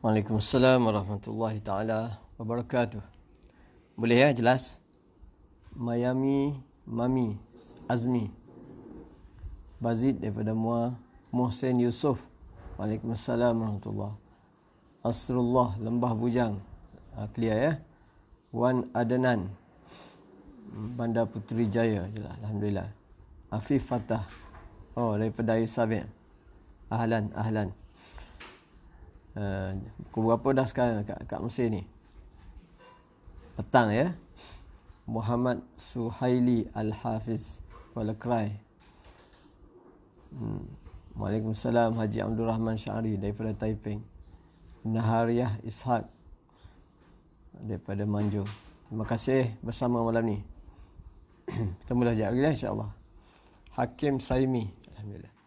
Waalaikumsalam warahmatullahi taala wabarakatuh. Boleh ya, jelas? Mayami, Mami, Azmi, Bazid daripada Muhsin Yusof. Waalaikumsalam warahmatullahi. Asrullah, Lembah Bujang. Clear ya? Wan Adnan, Bandar Puteri Jaya. Jelas, alhamdulillah. Afif Fatah. Oh, daripada Ayu Sabit. Ahlan. Pukul berapa dah sekarang kat Mesir ni? Petang ya. Muhammad Suhaili Al-Hafiz Kuala Krai. Waalaikumsalam. Haji Abdul Rahman Syari daripada Taiping. Nahariyah Ishaq daripada Manjung. Terima kasih bersama malam ni. Kita mula sekejap lagi lah, insyaAllah. Hakim Saimi, alhamdulillah.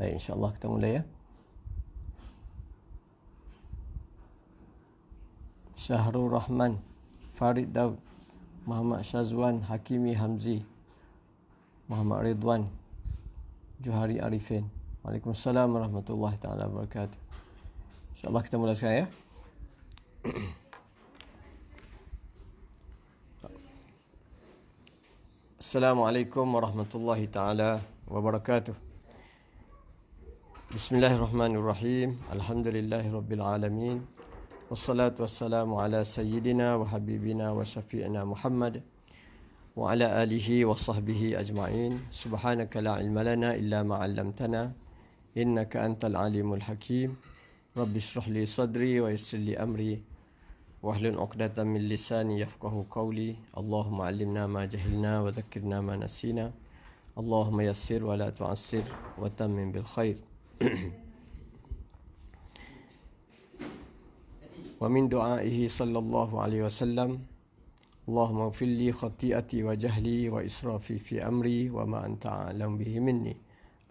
Baik, insyaAllah kita mulai ya. Syahrul Rahman, Farid Daud, Muhammad Syazwan Hakimi Hamzi Muhammad Ridwan Johari Arifin. Waalaikumsalam warahmatullahi taala wabarakatuh. InsyaAllah kita mula sekarang ya. Assalamualaikum warahmatullahi taala wabarakatuh. Bismillahirrahmanirrahim. Alhamdulillahirabbil alamin. Wassalatu wassalamu ala sayyidina wa habibina wa syafi'ina Muhammad wa ala alihi wa sahbihi ajma'in. Subhanaka la ilma lana illa ma 'allamtana innaka antal alimul hakim. Rabbi shrah li sadri wa yassir li amri wahlul 'uqdatam min lisani yafqahu qawli. Allahumma 'allimna ma jahilna wa dhakkirna ma nasina. Allahumma yassir wa la tu'assir wa tammim bil khair. Wa min du'aihi sallallahu alaihi wasallam, Allahumma ighfir li khati'ati wa jahli wa israfi fi amri wa ma anta a'lam bihi minni.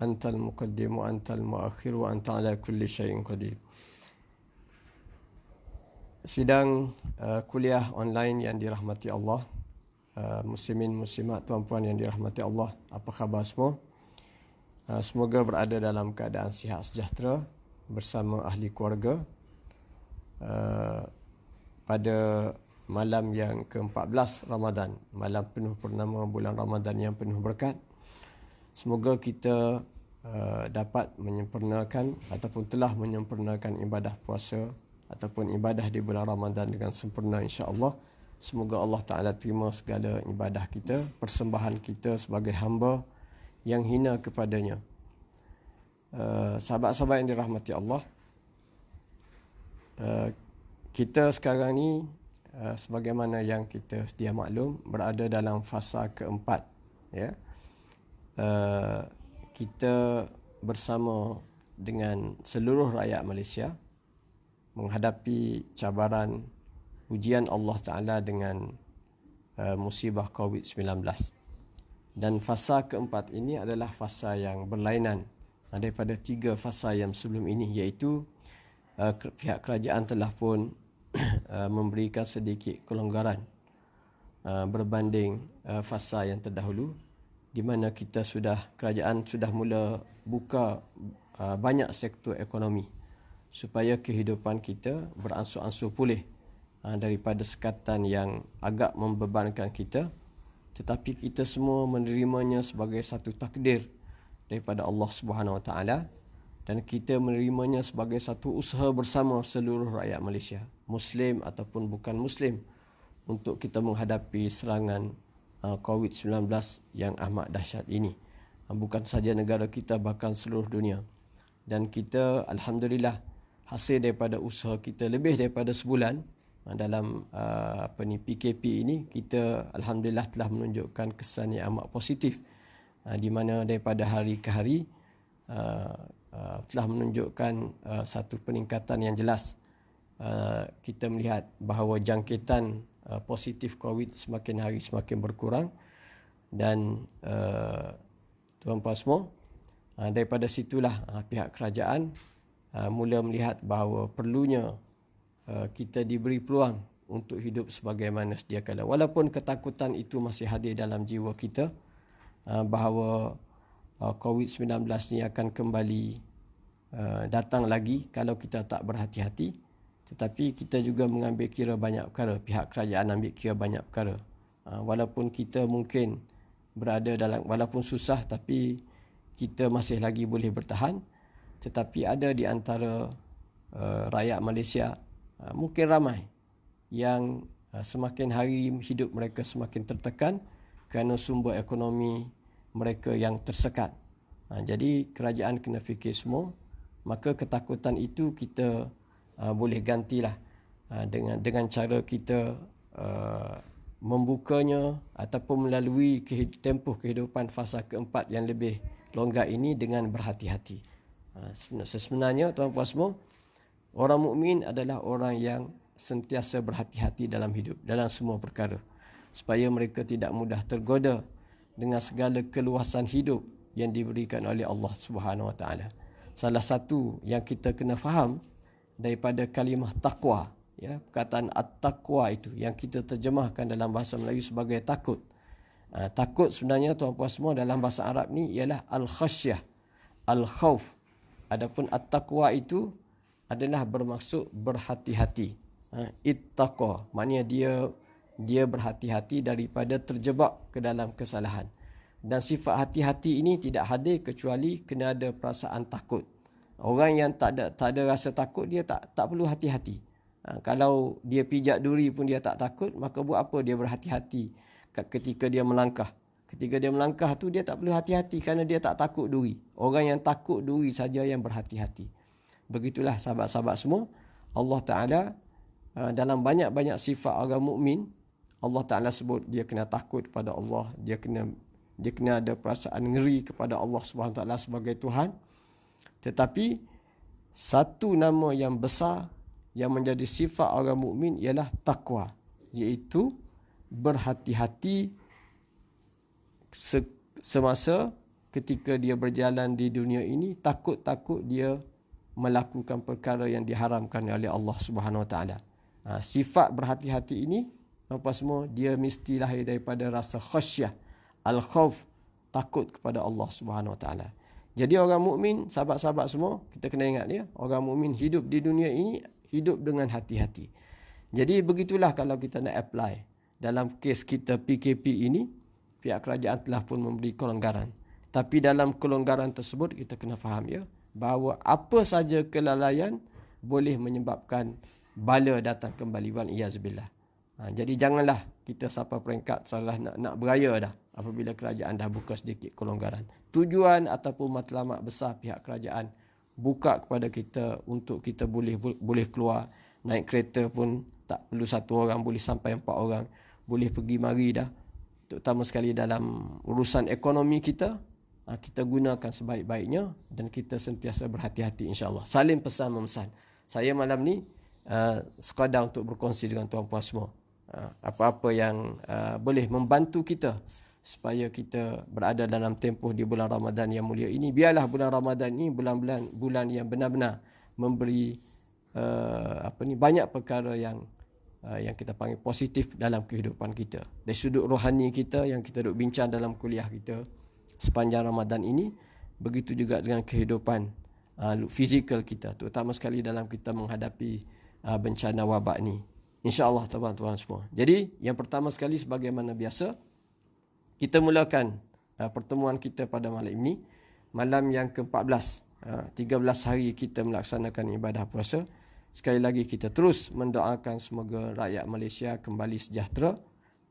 Antal muqaddim wa antal muakhir wa anta ala kulli syai'in qadir. Sidang kuliah online yang dirahmati Allah, muslimin muslimat tuan-puan yang dirahmati Allah, apa khabar semua? Semoga berada dalam keadaan sihat sejahtera bersama ahli keluarga pada malam yang ke-14 Ramadan, malam penuh purnama bulan Ramadan yang penuh berkat. Semoga kita dapat menyempurnakan ataupun telah menyempurnakan ibadah puasa ataupun ibadah di bulan Ramadan dengan sempurna, insya-Allah. Semoga Allah Ta'ala terima segala ibadah kita, persembahan kita sebagai hamba yang hina kepadanya. Sahabat-sahabat yang dirahmati Allah, kita sekarang ni sebagaimana yang kita sedia maklum berada dalam fasa keempat, ya. Kita bersama dengan seluruh rakyat Malaysia menghadapi cabaran ujian Allah Ta'ala dengan musibah COVID-19. Dan fasa keempat ini adalah fasa yang berlainan daripada 3 fasa yang sebelum ini, iaitu pihak kerajaan telah pun memberikan sedikit kelonggaran berbanding fasa yang terdahulu, di mana kerajaan sudah mula buka banyak sektor ekonomi supaya kehidupan kita beransur-ansur pulih daripada sekatan yang agak membebankan kita, tetapi kita semua menerimanya sebagai satu takdir daripada Allah Subhanahu Wa Taala, dan kita menerimanya sebagai satu usaha bersama seluruh rakyat Malaysia, Muslim ataupun bukan Muslim, untuk kita menghadapi serangan COVID-19 yang amat dahsyat ini. Bukan sahaja negara kita, bahkan seluruh dunia. Dan kita alhamdulillah, hasil daripada usaha kita lebih daripada sebulan dalam PKP ini, kita alhamdulillah telah menunjukkan kesan yang amat positif, di mana daripada hari ke hari telah menunjukkan satu peningkatan yang jelas. Kita melihat bahawa jangkitan positif COVID semakin hari semakin berkurang, dan tuan-puan semua, daripada situlah pihak kerajaan mula melihat bahawa perlunya kita diberi peluang untuk hidup sebagaimana sedia kala. Walaupun ketakutan itu masih hadir dalam jiwa kita bahawa COVID-19 ni akan kembali datang lagi kalau kita tak berhati-hati, tetapi kita juga mengambil kira banyak perkara, pihak kerajaan ambil kira banyak perkara. Walaupun kita mungkin berada dalam, walaupun susah, tapi kita masih lagi boleh bertahan. Tetapi ada di antara rakyat Malaysia, mungkin ramai, yang semakin hari hidup mereka semakin tertekan kerana sumber ekonomi mereka yang tersekat. Jadi kerajaan kena fikir semua, maka ketakutan itu kita boleh gantilah dengan cara kita membukanya ataupun melalui tempoh kehidupan fasa keempat yang lebih longgar ini dengan berhati-hati. Sebenarnya tuan-puan semua, orang mukmin adalah orang yang sentiasa berhati-hati dalam hidup, dalam semua perkara, supaya mereka tidak mudah tergoda dengan segala keluasan hidup yang diberikan oleh Allah Subhanahu Wa Taala. Salah satu yang kita kena faham daripada kalimah taqwa, ya, perkataan at-taqwa itu yang kita terjemahkan dalam bahasa Melayu sebagai takut. Takut sebenarnya tuan-puan semua dalam bahasa Arab ni ialah al-khasyah, al-khawf. Adapun at-taqwa itu adalah bermaksud berhati-hati. Ittaqa, maknanya dia berhati-hati daripada terjebak ke dalam kesalahan. Dan sifat hati-hati ini tidak hadir kecuali kena ada perasaan takut. Orang yang tak ada rasa takut, dia tak perlu hati-hati. Kalau dia pijak duri pun dia tak takut, maka buat apa dia berhati-hati ketika dia melangkah. Ketika dia melangkah tu dia tak perlu hati-hati kerana dia tak takut duri. Orang yang takut duri saja yang berhati-hati. Begitulah sahabat-sahabat semua, Allah Ta'ala dalam banyak-banyak sifat orang mukmin, Allah Ta'ala sebut dia kena takut kepada Allah, dia kena ada perasaan ngeri kepada Allah SWT sebagai Tuhan. Tetapi satu nama yang besar yang menjadi sifat orang mukmin ialah taqwa, iaitu berhati-hati semasa ketika dia berjalan di dunia ini, takut-takut dia melakukan perkara yang diharamkan oleh Allah Subhanahu Wa Taala. Sifat berhati-hati ini apa semua dia mesti lahir daripada rasa khasyah, al-khauf, takut kepada Allah Subhanahu Wa Taala. Jadi orang mukmin, sahabat-sahabat semua, kita kena ingat ya, orang mukmin hidup di dunia ini hidup dengan hati-hati. Jadi begitulah kalau kita nak apply dalam kes kita PKP ini, pihak kerajaan telah pun memberi kelonggaran. Tapi dalam kelonggaran tersebut kita kena faham ya, bahawa apa saja kelalaian boleh menyebabkan bala datang kembali, wal iyazbillah. Jadi janganlah kita sampai peringkat salah nak beraya dah apabila kerajaan dah buka sedikit kelonggaran. Tujuan ataupun matlamat besar pihak kerajaan buka kepada kita untuk kita boleh keluar, naik kereta pun tak perlu satu orang, boleh sampai 4 orang, boleh pergi mari dah. Terutama sekali dalam urusan ekonomi kita, kita gunakan sebaik-baiknya dan kita sentiasa berhati-hati insya-Allah. Saling pesan memesan. Saya malam ni sekadar untuk berkongsi dengan tuan-puan semua. Apa-apa yang boleh membantu kita supaya kita berada dalam tempoh di bulan Ramadan yang mulia ini. Biarlah bulan Ramadan ini bulan yang benar-benar memberi banyak perkara yang kita panggil positif dalam kehidupan kita. Dari sudut rohani kita yang kita duk bincang dalam kuliah kita sepanjang Ramadan ini, begitu juga dengan kehidupan fizikal kita, terutama sekali dalam kita menghadapi bencana wabak ni. InsyaAllah tuan-tuan semua. Jadi yang pertama sekali sebagaimana biasa, kita mulakan pertemuan kita pada malam ini, malam yang ke-14. 13 hari kita melaksanakan ibadah puasa. Sekali lagi kita terus mendoakan semoga rakyat Malaysia kembali sejahtera,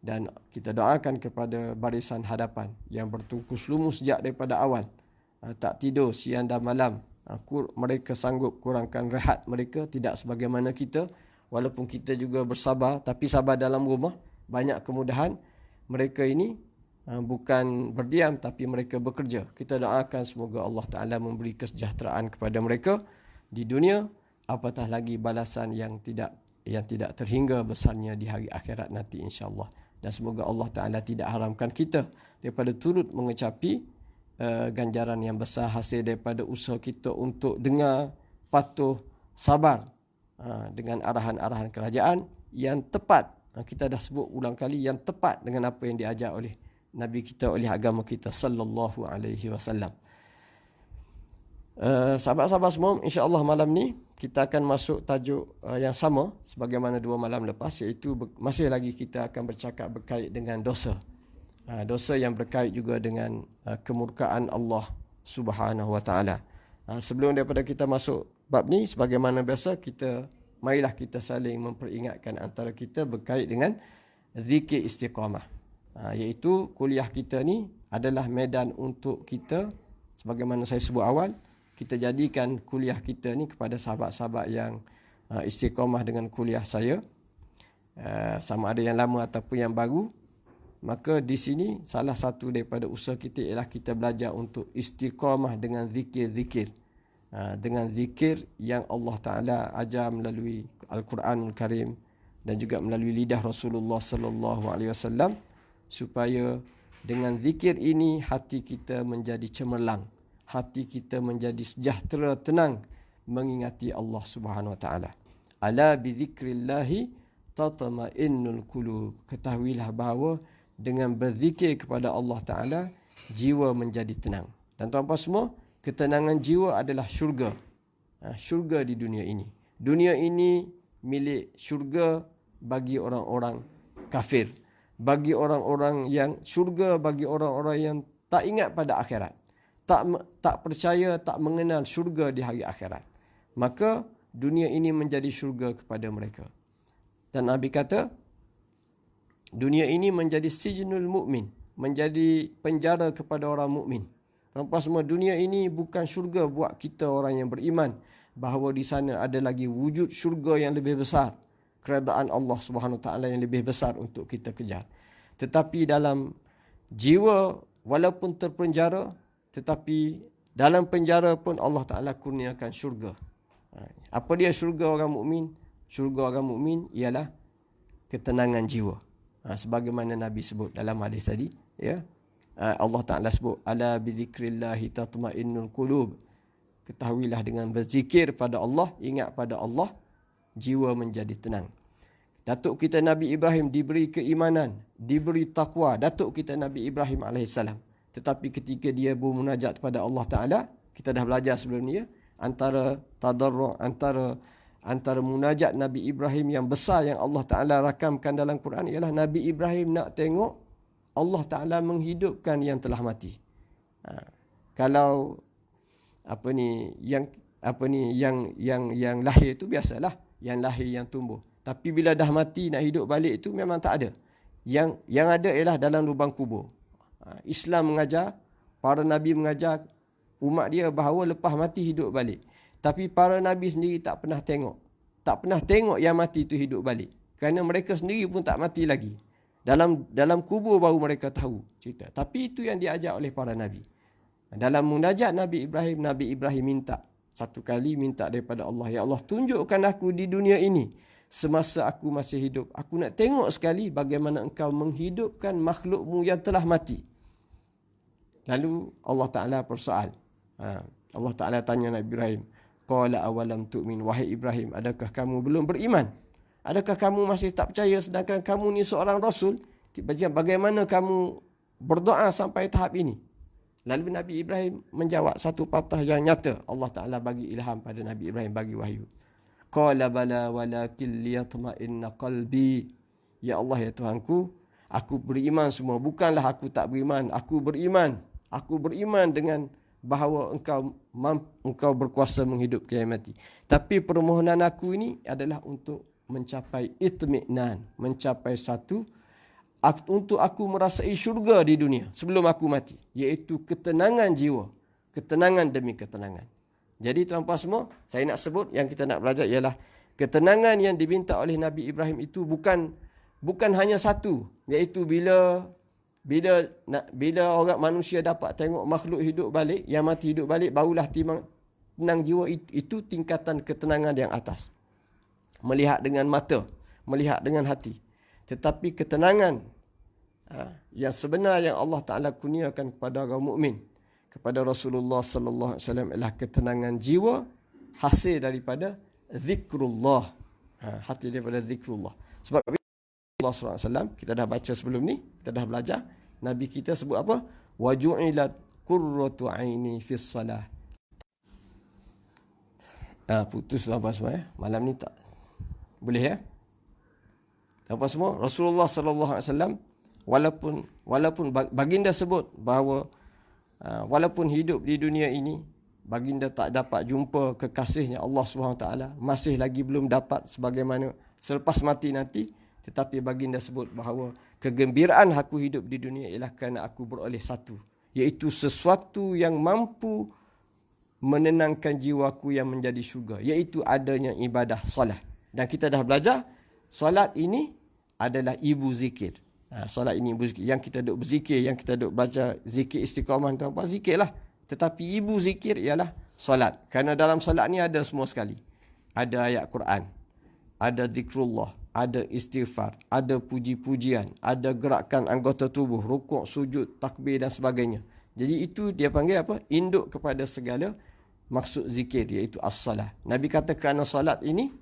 dan kita doakan kepada barisan hadapan yang bertungkus lumus sejak daripada awal, tak tidur siang dan malam, mereka sanggup kurangkan rehat mereka, tidak sebagaimana kita. Walaupun kita juga bersabar, tapi sabar dalam rumah, banyak kemudahan. Mereka ini bukan berdiam, tapi mereka bekerja. Kita doakan semoga Allah Ta'ala memberi kesejahteraan kepada mereka di dunia, apatah lagi balasan yang tidak terhingga besarnya di hari akhirat nanti insya-Allah. Dan semoga Allah Ta'ala tidak haramkan kita daripada turut mengecapi ganjaran yang besar hasil daripada usaha kita untuk dengar, patuh, sabar dengan arahan-arahan kerajaan yang tepat. Kita dah sebut ulang kali, yang tepat dengan apa yang diajar oleh Nabi kita, oleh agama kita sallallahu alaihi wasallam. Sahabat-sahabat semua, insya-Allah malam ni kita akan masuk tajuk yang sama sebagaimana 2 malam lepas, iaitu masih lagi kita akan bercakap berkait dengan dosa. Dosa yang berkait juga dengan kemurkaan Allah Subhanahu wa taala. Sebelum daripada kita masuk bab ni, sebagaimana biasa, marilah kita saling memperingatkan antara kita berkait dengan zikir istiqamah. Iaitu kuliah kita ni adalah medan untuk kita, sebagaimana saya sebut awal, kita jadikan kuliah kita ni kepada sahabat-sahabat yang istiqamah dengan kuliah saya, sama ada yang lama ataupun yang baru. Maka di sini salah satu daripada usaha kita ialah kita belajar untuk istiqamah dengan zikir-zikir, dengan zikir yang Allah Ta'ala ajar melalui Al-Quranul Karim dan juga melalui lidah Rasulullah sallallahu alaihi wasallam, supaya dengan zikir ini hati kita menjadi cemerlang, hati kita menjadi sejahtera, tenang mengingati Allah Subhanahu wa taala. Ala bi dzikrillah tatma'innul qulub. Ketahuilah bahawa dengan berzikir kepada Allah Ta'ala, jiwa menjadi tenang. Dan tuan-tuan semua, ketenangan jiwa adalah syurga. Syurga di dunia ini. Dunia ini milik syurga bagi orang-orang kafir. Bagi orang-orang yang syurga, bagi orang-orang yang tak ingat pada akhirat. Tak percaya, tak mengenal syurga di hari akhirat. Maka dunia ini menjadi syurga kepada mereka. Dan Nabi kata, dunia ini menjadi sijnul mukmin, menjadi penjara kepada orang mukmin. Nampak semua, dunia ini bukan syurga buat kita orang yang beriman, bahawa di sana ada lagi wujud syurga yang lebih besar, keredaan Allah Subhanahu Wa Taala yang lebih besar untuk kita kejar. Tetapi dalam jiwa, walaupun terpenjara, tetapi dalam penjara pun Allah Ta'ala kurniakan syurga. Apa dia syurga orang mukmin? Syurga orang mukmin ialah ketenangan jiwa. Sebagaimana Nabi sebut dalam hadis tadi, ya. Allah Ta'ala sebut, ala bizikrillahi tatma'innul qulub. Ketahuilah dengan berzikir pada Allah, ingat pada Allah, jiwa menjadi tenang. Datuk kita Nabi Ibrahim diberi keimanan, diberi takwa. Datuk kita Nabi Ibrahim AS. Tetapi ketika dia bermunajat kepada Allah Ta'ala, kita dah belajar sebelum ni, ya, antara tadarru', antara munajat Nabi Ibrahim yang besar yang Allah Ta'ala rakamkan dalam Quran ialah Nabi Ibrahim nak tengok Allah Ta'ala menghidupkan yang telah mati. Kalau yang lahir tu biasalah, yang lahir yang tumbuh. Tapi bila dah mati nak hidup balik itu memang tak ada. Yang ada ialah dalam lubang kubur. Islam mengajar, para nabi mengajar umat dia bahawa lepas mati hidup balik. Tapi para nabi sendiri tak pernah tengok yang mati itu hidup balik. Kerana mereka sendiri pun tak mati lagi. Dalam kubur baru mereka tahu cerita. Tapi itu yang diajar oleh para nabi. Dalam munajat Nabi Ibrahim minta satu kali, minta daripada Allah, ya Allah, tunjukkan aku di dunia ini semasa aku masih hidup. Aku nak tengok sekali bagaimana engkau menghidupkan makhlukmu yang telah mati. Lalu Allah Ta'ala persoal. Allah Ta'ala tanya Nabi Ibrahim, qala awalam tu'min, wahai Ibrahim, adakah kamu belum beriman? Adakah kamu masih tak percaya sedangkan kamu ni seorang rasul? Bagaimana kamu berdoa sampai tahap ini? Lalu Nabi Ibrahim menjawab satu patah yang nyata. Allah Ta'ala bagi ilham pada Nabi Ibrahim, bagi wahyu. Qala bala walakin liyatma'inna qalbi. Ya Allah, ya Tuhanku, aku beriman semua. Bukanlah aku tak beriman. Aku beriman. Aku beriman dengan bahawa engkau berkuasa menghidupkan yang mati. Tapi permohonan aku ini adalah untuk mencapai itmi'nan, mencapai satu, untuk aku merasai syurga di dunia sebelum aku mati, iaitu ketenangan jiwa, ketenangan demi ketenangan. Jadi tuan-tuan semua, saya nak sebut yang kita nak belajar ialah ketenangan yang diminta oleh Nabi Ibrahim itu bukan hanya satu, iaitu bila orang manusia dapat tengok makhluk hidup balik, yang mati hidup balik, barulah tenang jiwa. Itu tingkatan ketenangan yang atas. Melihat dengan mata, melihat dengan hati. Tetapi ketenangan yang sebenar yang Allah Ta'ala kurniakan kepada orang mukmin, kepada Rasulullah sallallahu alaihi wasallam, ialah ketenangan jiwa hasil daripada zikrullah. Hasil daripada zikrullah. Sebab Allah sallallahu alaihi wasallam, kita dah baca sebelum ni, kita dah belajar, Nabi kita sebut apa? Waju'ilat qurratu aini fis salah. Putus apa semua ya? Malam ni tak boleh ya? Apa semua? Rasulullah sallallahu alaihi wasallam, walaupun baginda sebut bahawa walaupun hidup di dunia ini baginda tak dapat jumpa kekasihnya Allah Subhanahu taala, masih lagi belum dapat sebagaimana selepas mati nanti, tetapi baginda sebut bahawa kegembiraan aku hidup di dunia ialah kerana aku beroleh satu, iaitu sesuatu yang mampu menenangkan jiwaku yang menjadi syurga, iaitu adanya ibadah solat. Dan kita dah belajar solat ini adalah ibu zikir. Solat ini ibu zikir. Yang kita duk berzikir, yang kita duk baca zikir istiqamah, tuan-tuan, zikirlah. Tetapi ibu zikir ialah solat. Kerana dalam solat ni ada semua sekali. Ada ayat Quran, ada zikrullah, ada istighfar, ada puji-pujian, ada gerakan anggota tubuh, rukuk, sujud, takbir dan sebagainya. Jadi itu dia panggil apa? Induk kepada segala maksud zikir, iaitu as-salah. Nabi kata kerana solat ini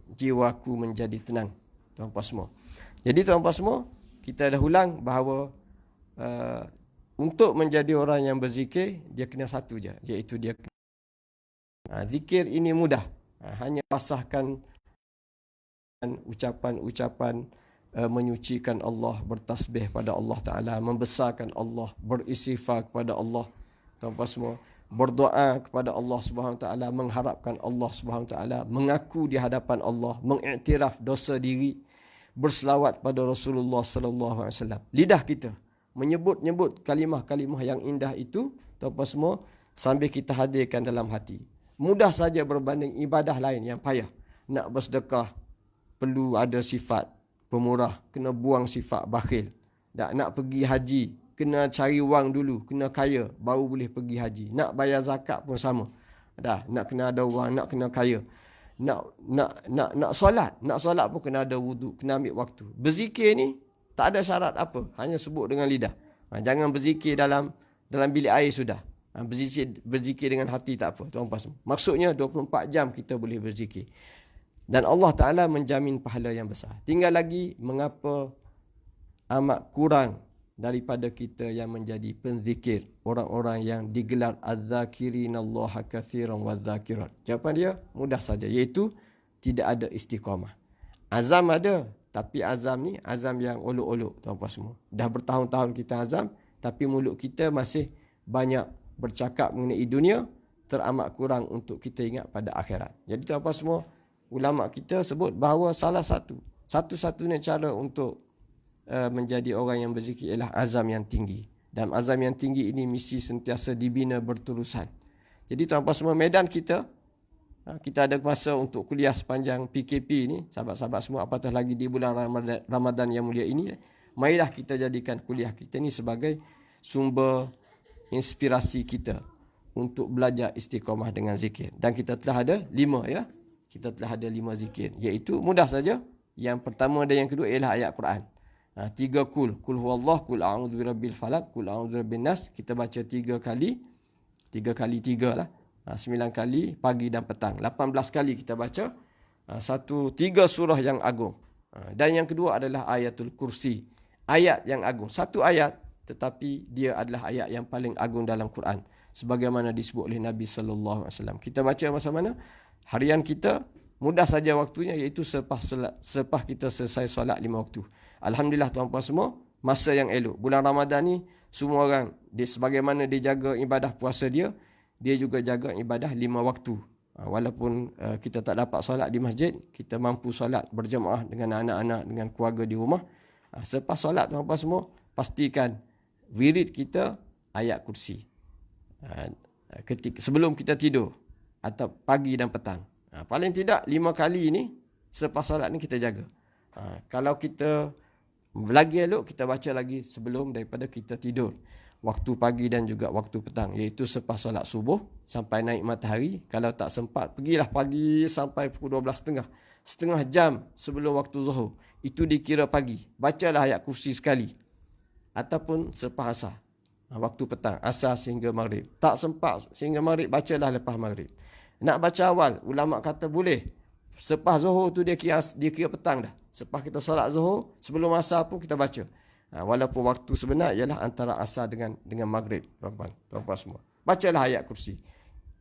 jiwaku menjadi tenang. Tuan-tuan semua. Jadi tuan-tuan semua, kita dah ulang bahawa untuk menjadi orang yang berzikir, dia kena satu je, iaitu dia zikir ini mudah. Hanya pasahkan ucapan-ucapan menyucikan Allah, bertasbih pada Allah Ta'ala, membesarkan Allah, beristighfar kepada Allah, tuan-tuan semua, berdoa kepada Allah Subhanahu Wa Ta'ala, mengharapkan Allah Subhanahu Wa Ta'ala, mengaku di hadapan Allah, mengiktiraf dosa diri, berselawat pada Rasulullah Sallallahu Alaihi Wasallam. Lidah kita menyebut-nyebut kalimah-kalimah yang indah itu, tuan-tuan semua, sambil kita hadirkan dalam hati. Mudah saja berbanding ibadah lain yang payah. Nak bersedekah, perlu ada sifat pemurah, kena buang sifat bakhil. Nak pergi haji, kena cari wang dulu, kena kaya, baru boleh pergi haji. Nak bayar zakat pun sama. Nak kena ada wang, nak kena kaya. Nak solat pun kena ada wuduk, kena ambil waktu. Berzikir ni tak ada syarat apa, hanya sebut dengan lidah. Jangan berzikir dalam bilik air sudah. Berzikir dengan hati tak apa, tuan-tuan semua. Maksudnya 24 jam kita boleh berzikir. Dan Allah Ta'ala menjamin pahala yang besar. Tinggal lagi, mengapa amat kurang daripada kita yang menjadi penzikir, orang-orang yang digelar az-zakirinallaha katsiran waz-zakirat. Jawapan dia mudah saja, iaitu tidak ada istiqamah. Azam ada, tapi azam ni azam yang olok-olok, tuan-tuan semua. Dah bertahun-tahun kita azam, tapi mulut kita masih banyak bercakap mengenai dunia, teramat kurang untuk kita ingat pada akhirat. Jadi tuan-tuan semua, ulama kita sebut bahawa salah satu-satunya cara untuk menjadi orang yang berzikir ialah azam yang tinggi. Dan azam yang tinggi ini mesti sentiasa dibina berterusan. Jadi tuan-tuan semua, medan kita ada masa untuk kuliah sepanjang PKP ini, sahabat-sahabat semua, apatah lagi di bulan Ramadan yang mulia ini, marilah kita jadikan kuliah kita ni sebagai sumber inspirasi kita untuk belajar istiqamah dengan zikir. Dan kita telah ada 5 ya. Kita telah ada 5 zikir, iaitu mudah saja. Yang pertama dan yang kedua ialah ayat Quran. 3 kul huwallah, kul a'udzu birabbil falaq, kul a'udzu birabbin nas. Kita baca 3 kali 3 lah. 9 kali pagi dan petang. 18 kali kita baca 3 surah yang agung. Dan yang kedua adalah ayatul kursi. Ayat yang agung. Satu ayat, tetapi dia adalah ayat yang paling agung dalam Quran. Sebagaimana disebut oleh Nabi sallallahu alaihi wasallam. Kita baca masa mana? Harian kita mudah saja waktunya, iaitu selepas kita selesai solat 5 waktu. Alhamdulillah tuan-tuan semua, masa yang elok. Bulan Ramadan ni semua orang sebagaimana dia jaga ibadah puasa dia juga jaga ibadah 5 waktu. Walaupun kita tak dapat solat di masjid, kita mampu solat berjemaah dengan anak-anak, dengan keluarga di rumah. Selepas solat tuan-tuan semua, pastikan wirid kita ayat kursi. Sebelum kita tidur atau pagi dan petang. Paling tidak 5 kali ni selepas solat ni kita jaga. Kalau kita lagi elok, kita baca lagi sebelum daripada kita tidur. Waktu pagi dan juga waktu petang, iaitu selepas solat subuh sampai naik matahari. Kalau tak sempat, pergilah pagi sampai pukul 12.30. Setengah jam sebelum waktu zuhur. Itu dikira pagi. Bacalah ayat kursi sekali. Ataupun selepas asar. Waktu petang, asar sehingga maghrib. Tak sempat sehingga maghrib, bacalah lepas maghrib. Nak baca awal, ulama kata boleh. Selepas zuhur tu dia kira petang dah. Selepas kita solat zuhur, sebelum asar pun kita baca. Walaupun waktu sebenar ialah antara asar dengan maghrib, tuan-tuan semua. Bacalah ayat kursi.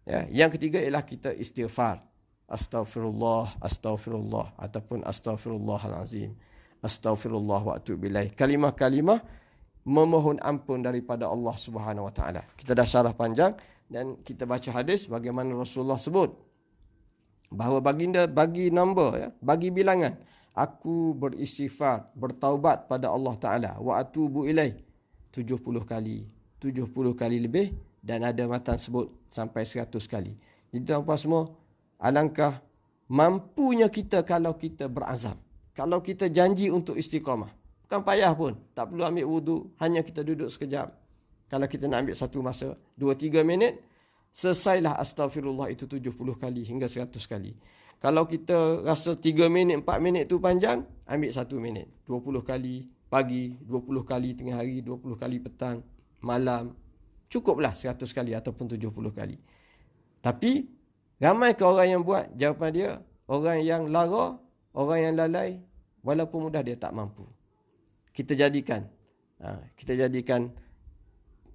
Ya, yang ketiga ialah kita istighfar. Astaghfirullah, astaghfirullah, ataupun astaghfirullahalazim. Astaghfirullah wa atubu ilaih. Kalimah-kalimah memohon ampun daripada Allah Subhanahu Wa Taala. Kita dah syarah panjang dan kita baca hadis bagaimana Rasulullah sebut bahawa baginda bagi nombor, ya, bagi bilangan, aku beristighfar, bertaubat pada Allah Ta'ala, wa atubu ilaih 70 kali, 70 kali lebih, dan ada matan sebut sampai 100 kali. Jadi tuan-tuan semua, alangkah mampunya kita kalau kita berazam, kalau kita janji untuk istiqamah. Bukan payah pun, tak perlu ambil wudu, hanya kita duduk sekejap. Kalau kita nak ambil satu masa 2-3 minit, selesailah astaghfirullah itu 70 kali hingga 100 kali. Kalau kita rasa 3 minit, 4 minit tu panjang, ambil 1 minit. 20 kali pagi, 20 kali tengah hari, 20 kali petang, malam. Cukuplah 100 kali ataupun 70 kali. Tapi, ramai ke orang yang buat? Jawapan dia, orang yang lara, orang yang lalai, walaupun mudah dia tak mampu. kita jadikan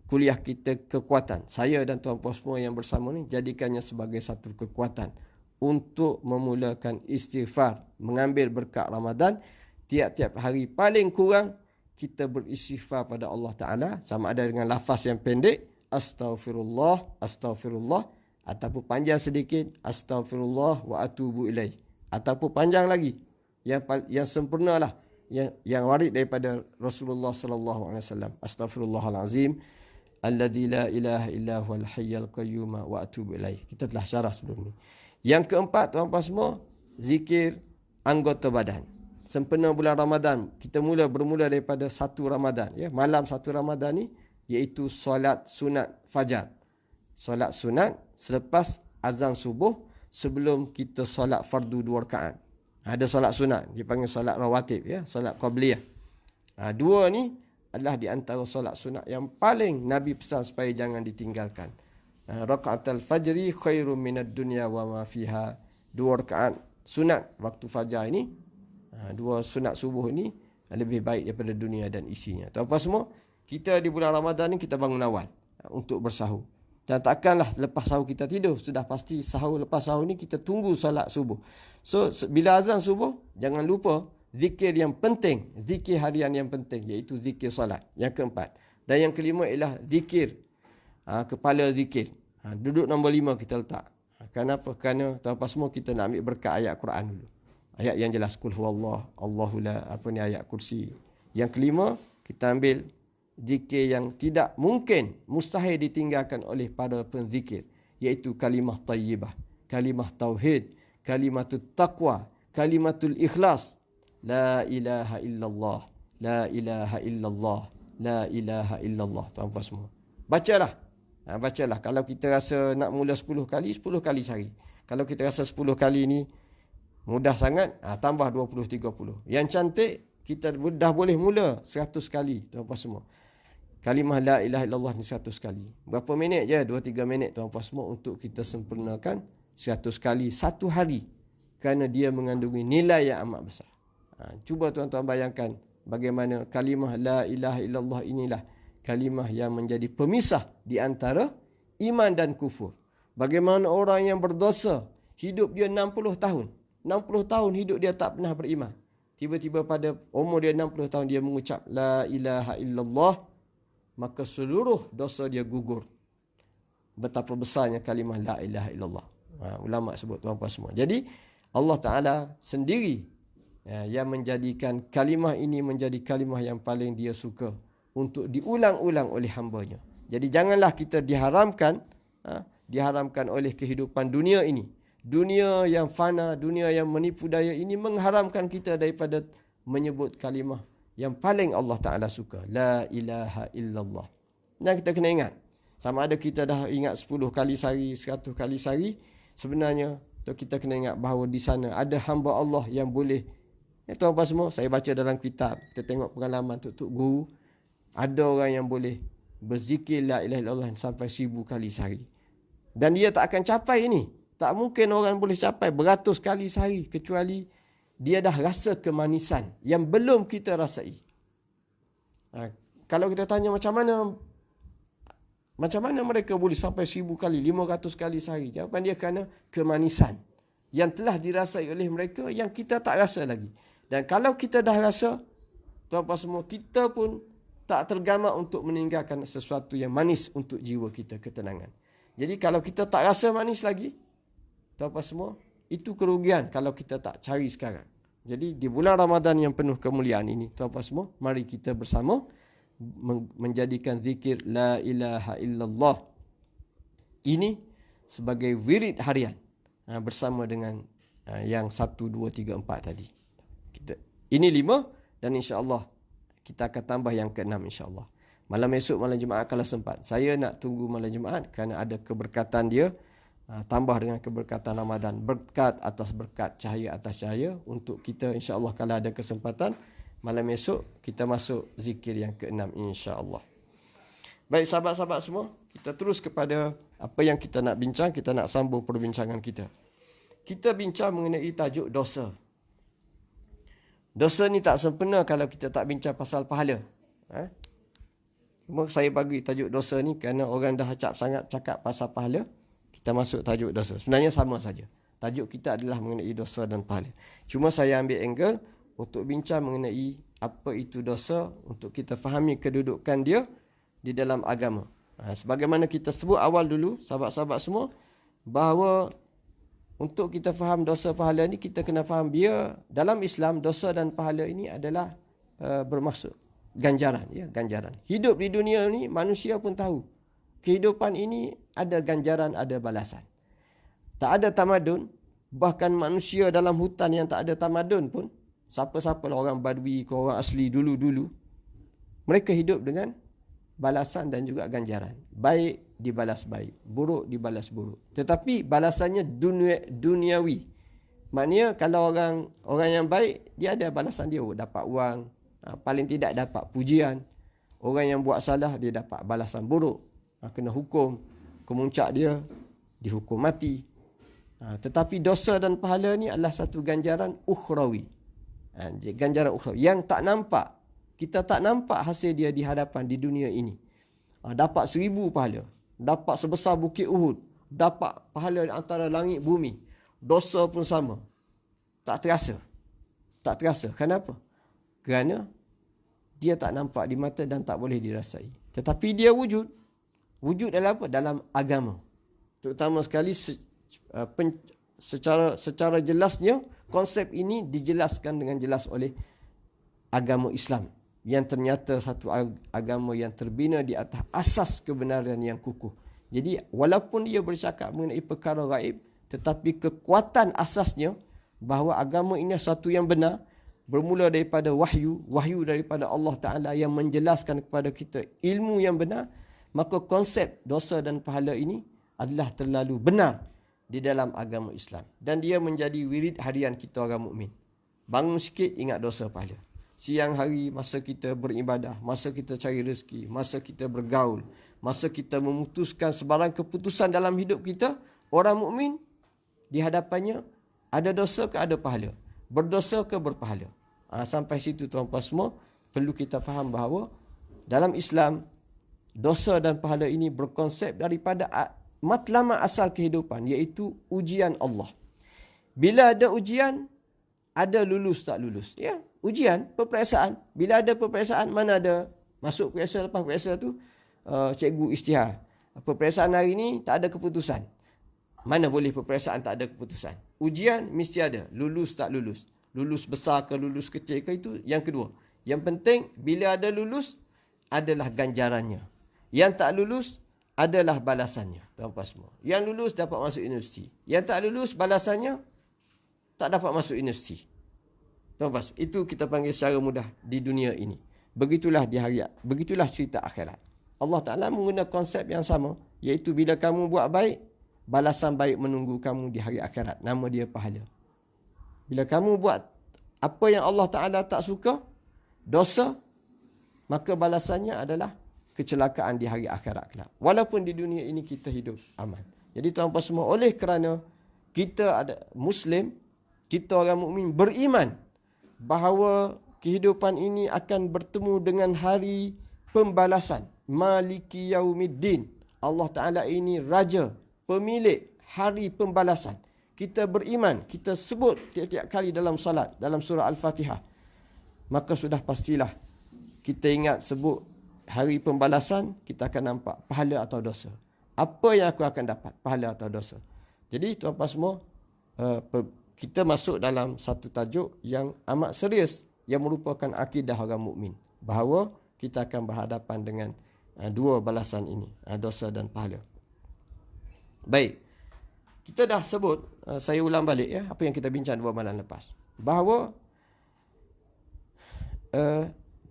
kuliah kita kekuatan. Saya dan tuan-puan semua yang bersama ni jadikannya sebagai satu kekuatan untuk memulakan istighfar, mengambil berkat Ramadan. Tiap-tiap hari paling kurang kita beristighfar pada Allah Ta'ala, sama ada dengan lafaz yang pendek, astaghfirullah, astaghfirullah, ataupun panjang sedikit, astaghfirullah wa atubu ilaih, ataupun panjang lagi, yang sempurnalah, yang warid daripada Rasulullah sallallahu alaihi wasallam, astaghfirullahalazim alladzi la ilaha illa huwal hayyul qayyum wa atubu ilaih. Kita telah syarah sebelum ni. Yang keempat, tuan-tuan semua, zikir anggota badan. Sempena bulan Ramadan, kita bermula daripada 1 Ramadan, ya, malam 1 Ramadan ni, iaitu solat sunat fajar. Solat sunat selepas azan subuh, sebelum kita solat fardu 2 rakaat. Ada solat sunat, dipanggil solat rawatib, ya, solat qabliyah. 2 ni adalah di antara solat sunat yang paling Nabi pesan supaya jangan ditinggalkan. Raka'atul fajri khairum minad dunya wa ma fiha. 2 rakaat sunat waktu fajar ini, 2 sunat subuh ini lebih baik daripada dunia dan isinya. Tuan-tuan semua, kita di bulan Ramadan ni kita bangun awal untuk bersahur. Dan takkanlah lepas sahur kita tidur. Sudah pasti sahur, lepas sahur ni kita tunggu solat subuh. So bila azan subuh, jangan lupa zikir yang penting, zikir harian yang penting, iaitu zikir solat. Yang keempat. Dan yang kelima ialah zikir, kepala zikir. Duduk nombor 5 kita letak. Kenapa? Kerana tuan-tuan semua kita nak ambil berkat ayat Quran dulu. Ayat yang jelas, Qul huwallah, Allahu la, ayat kursi. Yang kelima, kita ambil zikir yang tidak mungkin, mustahil ditinggalkan oleh para penzikir, iaitu kalimah tayyibah, kalimah tauhid, kalimatul taqwa, kalimatul ikhlas. La ilaha illallah, la ilaha illallah, la ilaha illallah. Tuan-tuan semua, bacalah. Bacalah. Kalau kita rasa nak mula 10 kali, 10 kali sehari. Kalau kita rasa 10 kali ni mudah sangat, tambah 20, 30. Yang cantik, kita dah boleh mula 100 kali, tuan-tuan semua. Kalimah la ilaha illallah ni 100 kali. Berapa minit je? 2-3 minit, tuan-tuan semua, untuk kita sempurnakan 100 kali satu hari. Kerana dia mengandungi nilai yang amat besar. Cuba tuan-tuan bayangkan bagaimana kalimah la ilaha illallah inilah kalimah yang menjadi pemisah di antara iman dan kufur. Bagaimana orang yang berdosa, hidup dia 60 tahun. 60 tahun hidup dia tak pernah beriman. Tiba-tiba pada umur dia 60 tahun dia mengucap la ilaha illallah, maka seluruh dosa dia gugur. Betapa besarnya kalimah la ilaha illallah. Ulama sebut, tuan-tuan semua. Jadi Allah Ta'ala sendiri yang menjadikan kalimah ini menjadi kalimah yang paling dia suka untuk diulang-ulang oleh hamba-Nya. Jadi janganlah kita diharamkan oleh kehidupan dunia ini. Dunia yang fana, dunia yang menipu daya ini mengharamkan kita daripada menyebut kalimah yang paling Allah Ta'ala suka. La ilaha illallah. Dan kita kena ingat, sama ada kita dah ingat 10 kali sehari, 100 kali sehari, sebenarnya kita kena ingat bahawa di sana ada hamba Allah yang boleh. Tuan-tuan semua, saya baca dalam kitab, kita tengok pengalaman Tuk Guru, ada orang yang boleh berzikir la ilaha illallah sampai 1000 kali sehari. Dan dia tak akan capai ini. Tak mungkin orang boleh capai beratus kali sehari, kecuali dia dah rasa kemanisan yang belum kita rasai. Kalau kita tanya macam mana mereka boleh sampai 1000 kali, 500 kali sehari, jawapan dia kerana kemanisan yang telah dirasai oleh mereka yang kita tak rasa lagi. Dan kalau kita dah rasa, tuan-tuan semua, kita pun tak tergamak untuk meninggalkan sesuatu yang manis untuk jiwa kita, ketenangan. Jadi kalau kita tak rasa manis lagi, tuan-tuan semua, itu kerugian kalau kita tak cari sekarang. Jadi di bulan Ramadan yang penuh kemuliaan ini, tuan-tuan semua, mari kita bersama menjadikan zikir la ilaha illallah ini sebagai wirid harian, bersama dengan yang 1, 2, 3, 4 tadi. Ini 5, dan insya-Allah kita akan tambah yang ke-6 insya-Allah. Malam esok, malam Jumaat kalau sempat. Saya nak tunggu malam Jumaat kerana ada keberkatan dia, tambah dengan keberkatan Ramadan, berkat atas berkat, cahaya atas cahaya, untuk kita insya-Allah kalau ada kesempatan malam esok kita masuk zikir yang ke-6 insya-Allah. Baik sahabat-sahabat semua, kita terus kepada apa yang kita nak bincang, kita nak sambung perbincangan kita. Kita bincang mengenai tajuk dosa. Dosa ni tak sempurna kalau kita tak bincang pasal pahala. Cuma saya bagi tajuk dosa ni kerana orang dah acap sangat cakap pasal pahala, kita masuk tajuk dosa. Sebenarnya sama saja. Tajuk kita adalah mengenai dosa dan pahala. Cuma saya ambil angle untuk bincang mengenai apa itu dosa untuk kita fahami kedudukan dia di dalam agama. Sebagaimana kita sebut awal dulu, sahabat-sahabat semua, bahawa untuk kita faham dosa pahala ni, kita kena faham dia dalam Islam, dosa dan pahala ini adalah bermaksud ganjaran, ya, ganjaran. Hidup di dunia ni manusia pun tahu. Kehidupan ini ada ganjaran, ada balasan. Tak ada tamadun, bahkan manusia dalam hutan yang tak ada tamadun pun, siapa-siapa lah, orang Badui ke orang asli dulu-dulu, mereka hidup dengan balasan dan juga ganjaran. Baik dibalas baik, buruk dibalas buruk. Tetapi balasannya duniawi. Maknanya kalau orang yang baik, dia ada balasan dia, dapat wang, paling tidak dapat pujian. Orang yang buat salah, dia dapat balasan buruk, kena hukum, kemuncak dia dihukum mati. Tetapi dosa dan pahala ni adalah satu ganjaran ukhrawi. Ganjaran ukhrawi yang tak nampak. Kita tak nampak hasil dia di hadapan di dunia ini. Dapat 1000 pahala, dapat sebesar bukit Uhud, dapat pahala antara langit bumi. Dosa pun sama. Tak terasa. Tak terasa. Kenapa? Kerana dia tak nampak di mata dan tak boleh dirasai. Tetapi dia wujud. Wujud dalam apa? Dalam agama. Terutama sekali secara jelasnya, konsep ini dijelaskan dengan jelas oleh agama Islam, yang ternyata satu agama yang terbina di atas asas kebenaran yang kukuh. Jadi walaupun dia bercakap mengenai perkara gaib, tetapi kekuatan asasnya bahawa agama ini satu yang benar, bermula daripada wahyu daripada Allah Ta'ala yang menjelaskan kepada kita ilmu yang benar, maka konsep dosa dan pahala ini adalah terlalu benar di dalam agama Islam. Dan dia menjadi wirid harian kita orang mukmin. Bangun sikit, ingat dosa pahala. Siang hari, masa kita beribadah, masa kita cari rezeki, masa kita bergaul, masa kita memutuskan sebarang keputusan dalam hidup kita, orang mukmin di hadapannya ada dosa ke ada pahala, berdosa ke berpahala. Sampai situ tuan-tuan semua, perlu kita faham bahawa dalam Islam, dosa dan pahala ini berkonsep daripada matlamat asal kehidupan, iaitu ujian Allah. Bila ada ujian, ada lulus tak lulus. Ya, ujian, peperiksaan. Bila ada peperiksaan, mana ada masuk periksa, lepas periksa tu cikgu isytihar. Peperiksaan hari ni tak ada keputusan. Mana boleh peperiksaan tak ada keputusan? Ujian mesti ada, lulus tak lulus. Lulus besar ke lulus kecil ke, itu yang kedua. Yang penting bila ada lulus adalah ganjarannya. Yang tak lulus adalah balasannya, tuan-tuan semua. Yang lulus dapat masuk universiti. Yang tak lulus balasannya tak dapat masuk universiti. Tuan-tuan, itu kita panggil secara mudah di dunia ini. Begitulah di hari, begitulah cerita akhirat. Allah Ta'ala menggunakan konsep yang sama, iaitu bila kamu buat baik, balasan baik menunggu kamu di hari akhirat. Nama dia pahala. Bila kamu buat apa yang Allah Ta'ala tak suka, dosa, maka balasannya adalah kecelakaan di hari akhirat kelak. Walaupun di dunia ini kita hidup aman. Jadi tuan-tuan semua, oleh kerana kita ada Muslim, kita orang mukmin beriman bahawa kehidupan ini akan bertemu dengan hari pembalasan. Maliki Yaumiddin. Allah Ta'ala ini Raja, pemilik hari pembalasan. Kita beriman, kita sebut tiap-tiap kali dalam salat, dalam surah Al-Fatihah. Maka sudah pastilah kita ingat sebut hari pembalasan, kita akan nampak pahala atau dosa. Apa yang aku akan dapat, pahala atau dosa. Jadi tuan-tuan semua, kita masuk dalam satu tajuk yang amat serius, yang merupakan akidah orang mukmin, bahawa kita akan berhadapan dengan dua balasan ini, dosa dan pahala. Baik, kita dah sebut, saya ulang balik ya, apa yang kita bincang 2 malam lepas, bahawa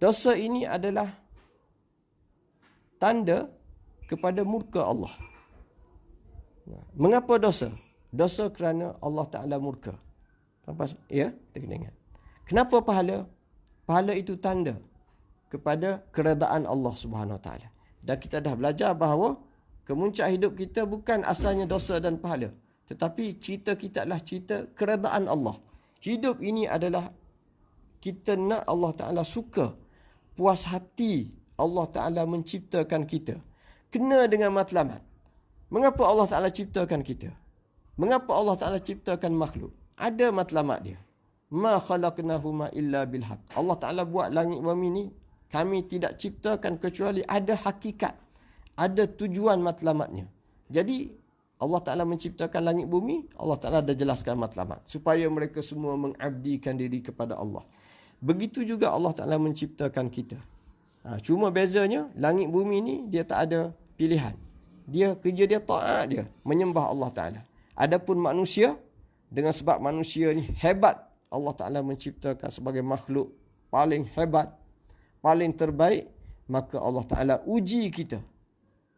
dosa ini adalah tanda kepada murka Allah. Mengapa dosa? Dosa kerana Allah Ta'ala murka. Ya, kita kena ingat. Kenapa pahala? Pahala itu tanda kepada keredaan Allah Subhanahu Wa Ta'ala. Dan kita dah belajar bahawa kemuncak hidup kita bukan asalnya dosa dan pahala, tetapi cerita kita adalah cerita keredaan Allah. Hidup ini adalah kita nak Allah Ta'ala suka, puas hati Allah Ta'ala menciptakan kita, kena dengan matlamat. Mengapa Allah Ta'ala ciptakan kita? Mengapa Allah Ta'ala ciptakan makhluk? Ada matlamat dia. Ma khalaqnahuma illa bilhaq. Allah Ta'ala buat langit bumi ni, kami tidak ciptakan kecuali ada hakikat, ada tujuan matlamatnya. Jadi Allah Ta'ala menciptakan langit bumi, Allah Ta'ala dah jelaskan matlamat, supaya mereka semua mengabdikan diri kepada Allah. Begitu juga Allah Ta'ala menciptakan kita. Cuma bezanya, langit bumi ni dia tak ada pilihan. Dia kerja dia taat dia, menyembah Allah Ta'ala. Adapun manusia, dengan sebab manusia ni hebat, Allah Ta'ala menciptakan sebagai makhluk paling hebat, paling terbaik, maka Allah Ta'ala uji kita.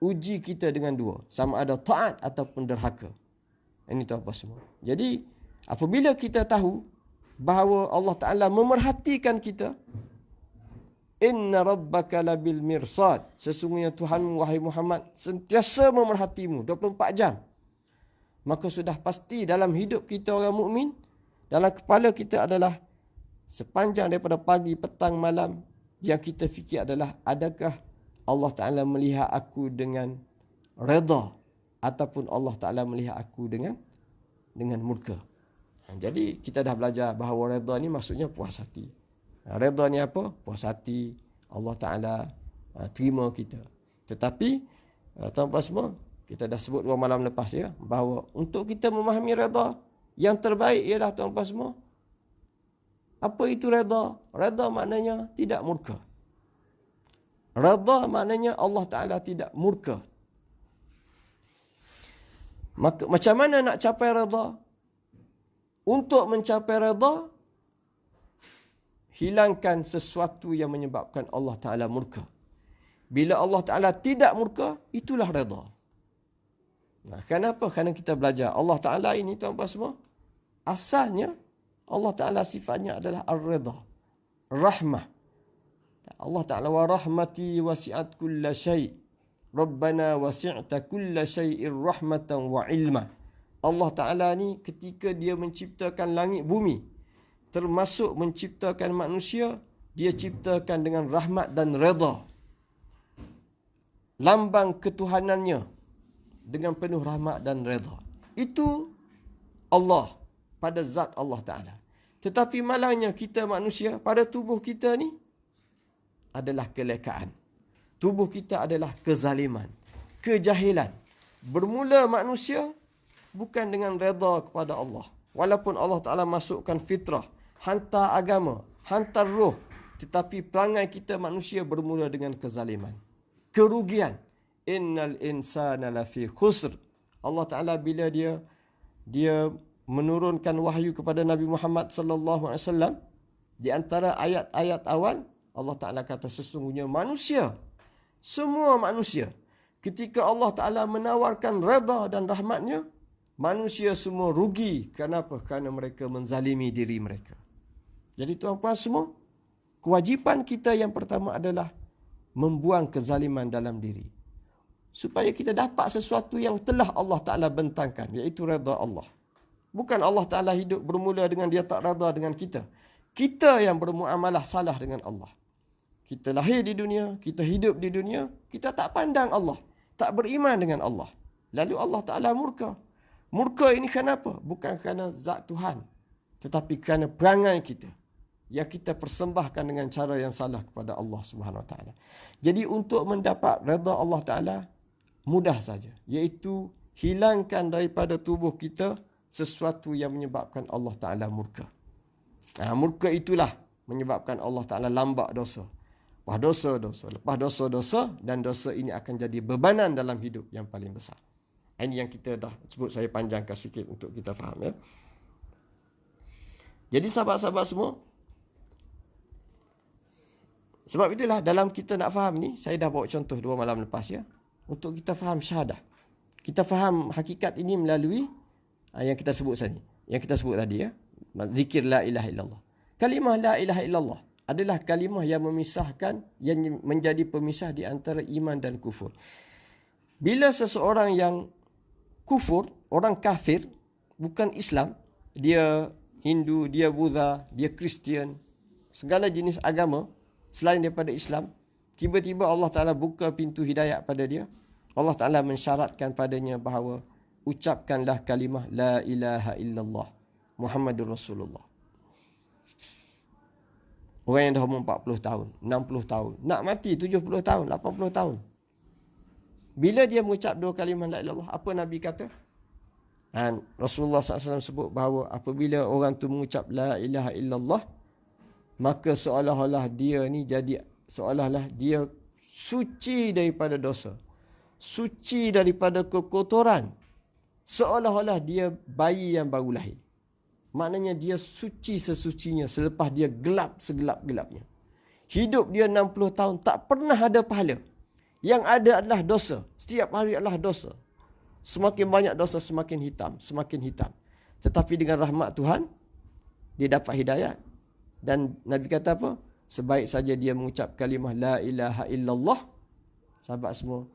Uji kita dengan dua, sama ada taat ataupun derhaka. Ini tuan-tuan semua. Jadi, apabila kita tahu bahawa Allah Ta'ala memerhatikan kita, Inna rabbaka labil mirsad. Sesungguhnya Tuhanmu, wahai Muhammad, sentiasa memerhatimu 24 jam. Maka sudah pasti dalam hidup kita orang mukmin, dalam kepala kita adalah sepanjang daripada pagi, petang, malam, yang kita fikir adalah, adakah Allah Ta'ala melihat aku dengan redha, ataupun Allah Ta'ala melihat aku dengan murka. Jadi kita dah belajar bahawa redha ni maksudnya puas hati. Redha ni apa? Puas hati, Allah Ta'ala terima kita. Tetapi tuan-tuan semua, kita dah sebut 2 malam lepas ya, bahawa untuk kita memahami redha yang terbaik ialah tuan-tuan semua, apa itu redha? Redha maknanya tidak murka. Redha maknanya Allah Ta'ala tidak murka. Maka macam mana nak capai redha? Untuk mencapai redha, hilangkan sesuatu yang menyebabkan Allah Ta'ala murka. Bila Allah Ta'ala tidak murka, itulah redha. Nah, kenapa? Kerana kita belajar Allah Ta'ala ini tuan-tuan semua, asalnya Allah Ta'ala sifatnya adalah ar-redha, rahmah. Allah Ta'ala, wa rahmati wasi'at kulla syai'. Rabbana wasi'ta kulla syai'ir rahmatan wa ilma. Allah Ta'ala ni ketika dia menciptakan langit bumi, termasuk menciptakan manusia, dia ciptakan dengan rahmat dan redha. Lambang ketuhanannya dengan penuh rahmat dan redha. Itu Allah, pada zat Allah Ta'ala. Tetapi malangnya kita manusia, pada tubuh kita ni adalah kelekaan. Tubuh kita adalah kezaliman, kejahilan. Bermula manusia bukan dengan redha kepada Allah. Walaupun Allah Ta'ala masukkan fitrah, hantar agama, hantar roh, tetapi perangai kita manusia bermula dengan kezaliman, kerugian. Innal insana lafi khusr. Allah Ta'ala bila dia menurunkan wahyu kepada Nabi Muhammad sallallahu alaihi wasallam, di antara ayat-ayat awal Allah Ta'ala kata sesungguhnya manusia, semua manusia, ketika Allah Ta'ala menawarkan redha dan rahmatnya, manusia semua rugi. Kenapa? Kerana mereka menzalimi diri mereka. Jadi tuan-puan semua, kewajipan kita yang pertama adalah membuang kezaliman dalam diri, supaya kita dapat sesuatu yang telah Allah Ta'ala bentangkan, iaitu redha Allah. Bukan Allah Ta'ala hidup bermula dengan dia tak redha dengan kita. Kita yang bermuamalah salah dengan Allah. Kita lahir di dunia, kita hidup di dunia, kita tak pandang Allah, tak beriman dengan Allah. Lalu Allah Ta'ala murka. Murka ini kenapa? Bukan kerana zat Tuhan, tetapi kerana perangai kita yang kita persembahkan dengan cara yang salah kepada Allah Subhanahu Wa Ta'ala. Jadi untuk mendapat redha Allah Ta'ala, mudah saja, iaitu hilangkan daripada tubuh kita sesuatu yang menyebabkan Allah Ta'ala murka. Murka itulah menyebabkan Allah Ta'ala lambak dosa. Lepas dosa, dan dosa ini akan jadi bebanan dalam hidup yang paling besar. Ini yang kita dah sebut, saya panjangkan sikit untuk kita faham ya. Jadi sahabat-sahabat semua, sebab itulah dalam kita nak faham ni, saya dah bawa contoh 2 malam lepas ya, untuk kita faham syahadah. Kita faham hakikat ini melalui yang kita sebut tadi ya, zikir la ilaha illallah. Kalimah la ilaha illallah adalah kalimah yang memisahkan, yang menjadi pemisah di antara iman dan kufur. Bila seseorang yang kufur, orang kafir, bukan Islam, dia Hindu, dia Buddha, dia Kristian, segala jenis agama selain daripada Islam, tiba-tiba Allah Ta'ala buka pintu hidayah pada dia. Allah Ta'ala mensyaratkan padanya bahawa ucapkanlah kalimah La ilaha illallah Muhammadur Rasulullah. Orang yang dah umur 40 tahun, 60 tahun, nak mati 70 tahun, 80 tahun. Bila dia mengucap dua kalimah La ilaha illallah, apa Nabi kata? Dan Rasulullah SAW sebut bahawa apabila orang tu mengucap La ilaha illallah, maka seolah-olah dia ni jadi, seolah-olah dia suci daripada dosa, suci daripada kekotoran, seolah-olah dia bayi yang baru lahir. Maknanya dia suci sesucinya selepas dia gelap segelap-gelapnya. Hidup dia 60 tahun tak pernah ada pahala. Yang ada adalah dosa. Setiap hari adalah dosa. Semakin banyak dosa semakin hitam, semakin hitam. Tetapi dengan rahmat Tuhan, dia dapat hidayah. Dan Nabi kata apa? Sebaik saja dia mengucap kalimah La ilaha illallah, sahabat semua,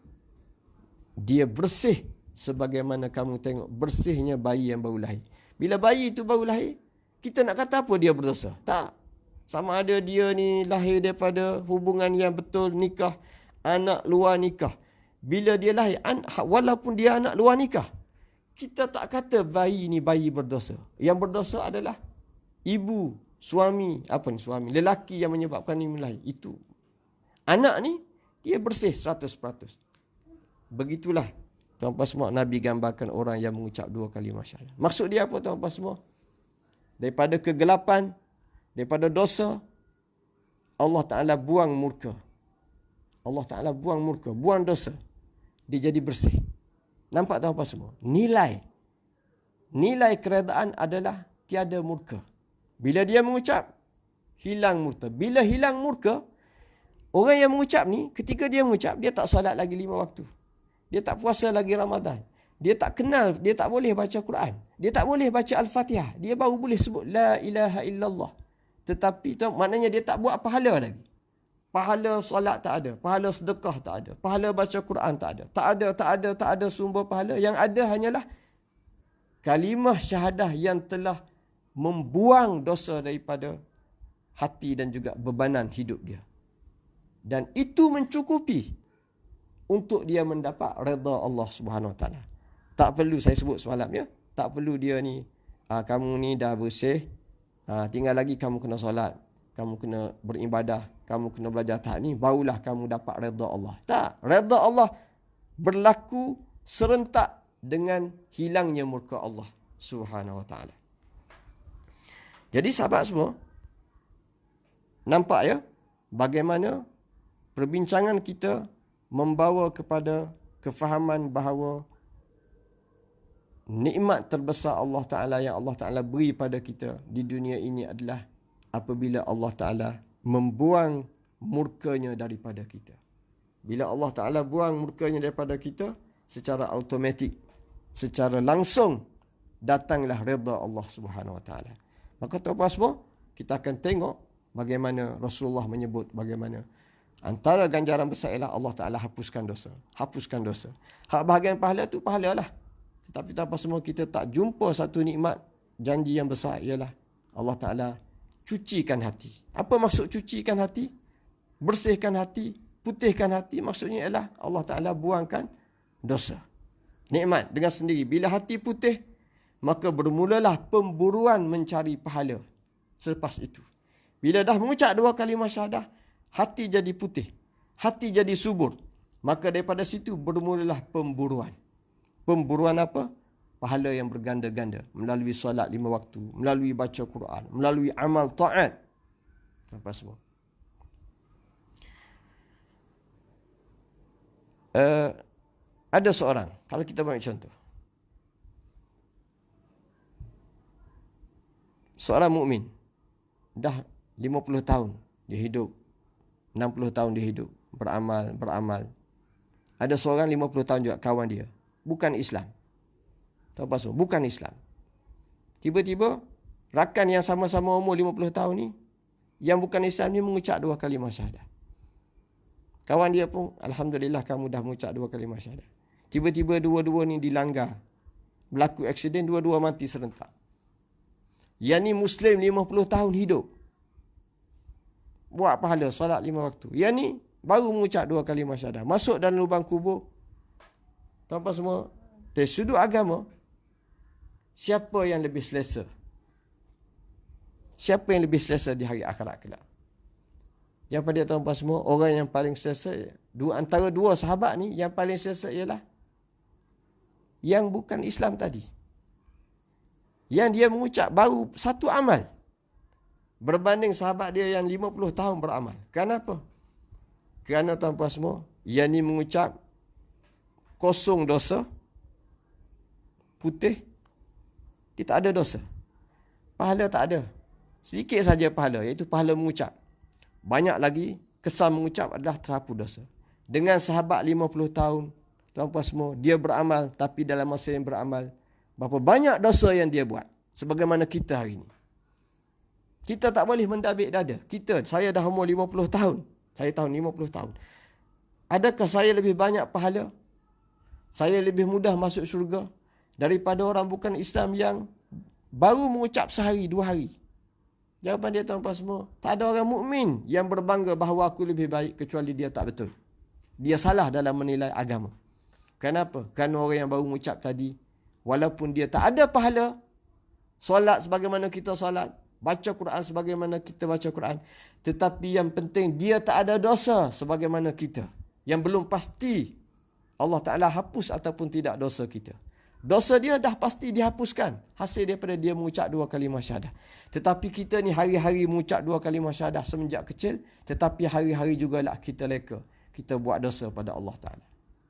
dia bersih sebagaimana kamu tengok bersihnya bayi yang baru lahir. Bila bayi itu baru lahir, kita nak kata apa dia berdosa? Tak. Sama ada dia ni lahir daripada hubungan yang betul, nikah, anak luar nikah. Bila dia lahir, walaupun dia anak luar nikah, kita tak kata bayi ni bayi berdosa. Yang berdosa adalah ibu, suami, lelaki yang menyebabkan ni melahir. Itu. Anak ni, dia bersih 100%. Begitulah tuan-tuan semua, Nabi gambarkan orang yang mengucap dua kalimah syahadah. Maksud dia apa tuan-tuan semua? Daripada kegelapan, daripada dosa, Allah Ta'ala buang murka. Allah Ta'ala buang murka, buang dosa. Dia jadi bersih. Nampak tuan-tuan semua? Nilai keredaan adalah tiada murka. Bila dia mengucap, hilang murka. Bila hilang murka, orang yang mengucap ni, ketika dia mengucap, dia tak solat lagi 5 waktu. Dia tak puasa lagi Ramadan. Dia tak kenal, dia tak boleh baca Quran. Dia tak boleh baca Al-Fatihah. Dia baru boleh sebut La ilaha illallah. Tetapi tu maknanya dia tak buat pahala lagi. Pahala solat tak ada. Pahala sedekah tak ada. Pahala baca Quran tak ada. Tak ada sumber pahala. Yang ada hanyalah kalimah syahadah yang telah membuang dosa daripada hati dan juga bebanan hidup dia. Dan itu mencukupi untuk dia mendapat redha Allah Subhanahu Wa Taala. Tak perlu saya sebut semalam ya. Tak perlu dia ni kamu ni dah bersih, tinggal lagi kamu kena solat, kamu kena beribadah, kamu kena belajar tahap ni, barulah kamu dapat redha Allah. Tak, redha Allah berlaku serentak dengan hilangnya murka Allah Subhanahu Wa Taala. Jadi sahabat semua, nampak ya bagaimana perbincangan kita membawa kepada kefahaman bahawa nikmat terbesar Allah Ta'ala yang Allah Ta'ala beri pada kita di dunia ini adalah apabila Allah Ta'ala membuang murkanya daripada kita. Bila Allah Ta'ala buang murkanya daripada kita, secara automatik, secara langsung datanglah redha Allah Subhanahu Wa Ta'ala. Maka tuan-tuan semua, kita akan tengok bagaimana Rasulullah menyebut bagaimana antara ganjaran besar ialah Allah Ta'ala hapuskan dosa. Hapuskan dosa. Hak bahagian pahala tu pahalalah. Tetapi tanpa semua kita tak jumpa satu nikmat janji yang besar ialah Allah Ta'ala cucikan hati. Apa maksud cucikan hati? Bersihkan hati, putihkan hati. Maksudnya ialah Allah Ta'ala buangkan dosa. Nikmat dengan sendiri. Bila hati putih, maka bermulalah pemburuan mencari pahala selepas itu. Bila dah mengucap dua kalimah syahadah, hati jadi putih, hati jadi subur. Maka daripada situ bermulalah pemburuan. Pemburuan apa? Pahala yang berganda-ganda. Melalui solat 5 waktu, melalui baca Quran, melalui amal ta'at. Apa semua. Ada seorang, kalau kita ambil contoh. Seorang mukmin dah 50 tahun dia hidup. 60 tahun dia hidup, beramal. Ada seorang 50 tahun juga kawan dia, bukan Islam. Tahu apa semua? Bukan Islam. Tiba-tiba rakan yang sama-sama umur 50 tahun ni, yang bukan Islam ni mengucap dua kalimah syahadah. Kawan dia pun, alhamdulillah kamu dah mengucap dua kalimah syahadah. Tiba-tiba dua-dua ni dilanggar. Berlaku aksiden, dua-dua mati serentak. Yang ni Muslim 50 tahun hidup. buat pahala solat 5 waktu. Yang ni baru mengucap 2 kalimah syahadah. Masuk dalam lubang kubur. Tuan-tuan semua, dari sudut agama, siapa yang lebih selesa? Siapa yang lebih selesa di hari akhirat kelak? Jawapan dia tuan-tuan semua, orang yang paling selesa, antara dua sahabat ni, yang paling selesa ialah yang bukan Islam tadi. Yang dia mengucap baru satu amal, berbanding sahabat dia yang 50 tahun beramal. Kenapa? Kerana tuan-tuan semua, yang ni mengucap kosong dosa, putih, dia tak ada dosa. Pahala tak ada. Sedikit saja pahala, iaitu pahala mengucap. Banyak lagi, kesan mengucap adalah terhapus dosa. Dengan sahabat 50 tahun, tuan-tuan semua, dia beramal, tapi dalam masa yang beramal, berapa banyak dosa yang dia buat. Sebagaimana kita hari ini. Kita tak boleh mendabik dada. Saya dah umur 50 tahun. Saya tahun 50 tahun. Adakah saya lebih banyak pahala? Saya lebih mudah masuk syurga daripada orang bukan Islam yang baru mengucap sehari, 2 hari. Jawapan dia tuan-tuan semua, tak ada orang mukmin yang berbangga bahawa aku lebih baik kecuali dia tak betul. Dia salah dalam menilai agama. Kenapa? Kerana orang yang baru mengucap tadi, walaupun dia tak ada pahala, solat sebagaimana kita solat, baca Quran sebagaimana kita baca Quran, tetapi yang penting dia tak ada dosa sebagaimana kita. Yang belum pasti Allah Ta'ala hapus ataupun tidak dosa kita. Dosa dia dah pasti dihapuskan, hasil daripada dia mengucap 2 kalimah syahadah. Tetapi kita ni hari-hari mengucap 2 kalimah syahadah semenjak kecil, tetapi hari-hari jugalah kita leka, kita buat dosa pada Allah Ta'ala.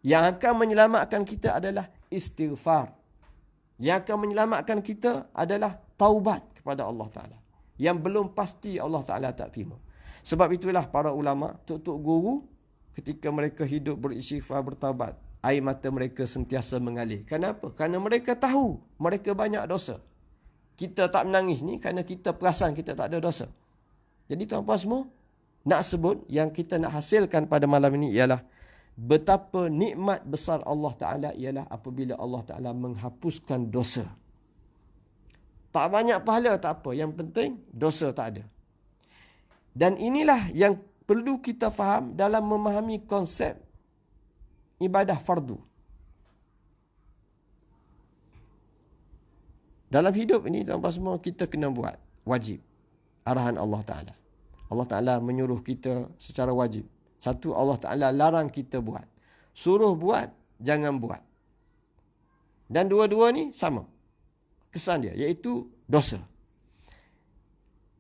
Yang akan menyelamatkan kita adalah istighfar. Yang akan menyelamatkan kita adalah taubat kepada Allah Ta'ala. Yang belum pasti Allah Ta'ala tak terima. Sebab itulah para ulama, tok-tok guru, ketika mereka hidup beristighfar, bertaubat, air mata mereka sentiasa mengalir. Kenapa? Kerana mereka tahu mereka banyak dosa. Kita tak menangis ni kerana kita perasan kita tak ada dosa. Jadi tuan-tuan semua, nak sebut yang kita nak hasilkan pada malam ini ialah betapa nikmat besar Allah Ta'ala ialah apabila Allah Ta'ala menghapuskan dosa. Tak banyak pahala tak apa, yang penting dosa tak ada. Dan inilah yang perlu kita faham dalam memahami konsep ibadah fardu. Dalam hidup ini tuan-tuan semua, kita kena buat wajib. Arahan Allah Ta'ala. Allah Ta'ala menyuruh kita secara wajib. Satu, Allah Ta'ala larang kita buat. Suruh buat, jangan buat. Dan dua-dua ni sama kesan dia, iaitu dosa.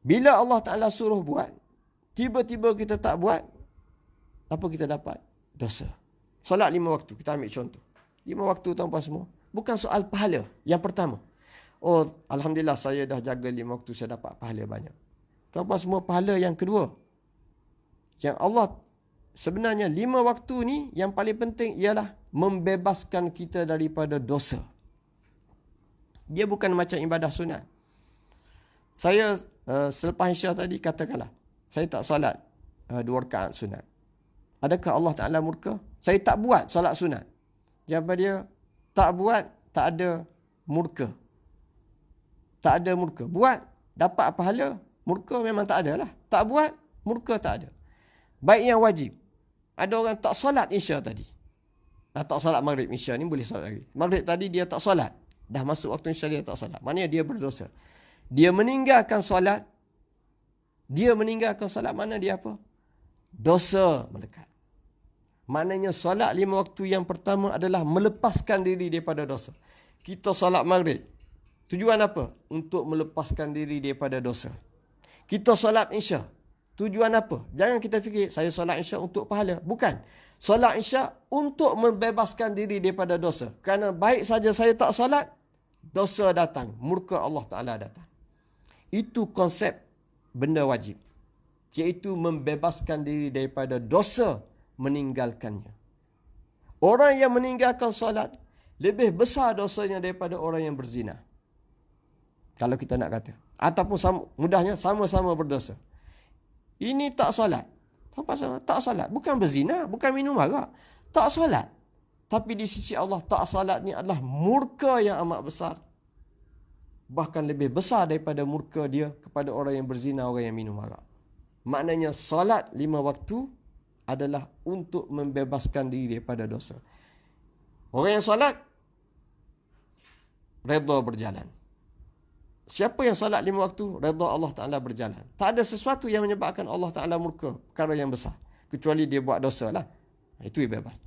Bila Allah Ta'ala suruh buat, tiba-tiba kita tak buat, apa kita dapat? Dosa. Solat 5 waktu, kita ambil contoh. 5 waktu tuan-tuan semua, bukan soal pahala yang pertama. Oh, Alhamdulillah saya dah jaga 5 waktu, saya dapat pahala banyak. Tuan-tuan semua, pahala yang kedua, yang Allah sebenarnya 5 waktu ni yang paling penting ialah membebaskan kita daripada dosa. Dia bukan macam ibadah sunat. Saya selepas Isya tadi katakanlah, saya tak solat 2 rakaat sunat. Adakah Allah Ta'ala murka? Saya tak buat solat sunat. Jawapan dia, tak buat, tak ada murka. Tak ada murka. Buat, dapat pahala. Murka memang tak ada lah. Tak buat, murka tak ada. Baik yang wajib. Ada orang tak solat Isya tadi. Tak solat maghrib, Isya ni boleh solat lagi. Maghrib tadi dia tak solat. Dah masuk waktu Isya dia tak solat. Maknanya dia berdosa. Dia meninggalkan solat. Mana dia apa? Dosa melekat. Maknanya solat 5 waktu yang pertama adalah melepaskan diri daripada dosa. Kita solat maghrib. Tujuan apa? Untuk melepaskan diri daripada dosa. Kita solat Isya. Tujuan apa? Jangan kita fikir saya solat Isya untuk pahala. Bukan. Solat Isya untuk membebaskan diri daripada dosa. Kerana baik saja saya tak solat, dosa datang. Murka Allah Ta'ala datang. Itu konsep benda wajib. Iaitu membebaskan diri daripada dosa, meninggalkannya. Orang yang meninggalkan solat lebih besar dosanya daripada orang yang berzina. Kalau kita nak kata. Ataupun mudahnya sama-sama berdosa. Ini tak solat. Tak solat. Bukan berzina, bukan minum arak. Tak solat. Tapi di sisi Allah, tak solat ni adalah murka yang amat besar. Bahkan lebih besar daripada murka dia kepada orang yang berzina, orang yang minum arak. Maknanya solat 5 waktu adalah untuk membebaskan diri daripada dosa. Orang yang solat, redha berjalan. Siapa yang solat 5 waktu, redha Allah Ta'ala berjalan. Tak ada sesuatu yang menyebabkan Allah Ta'ala murka, perkara yang besar. Kecuali dia buat dosa lah. Itu yang bebas.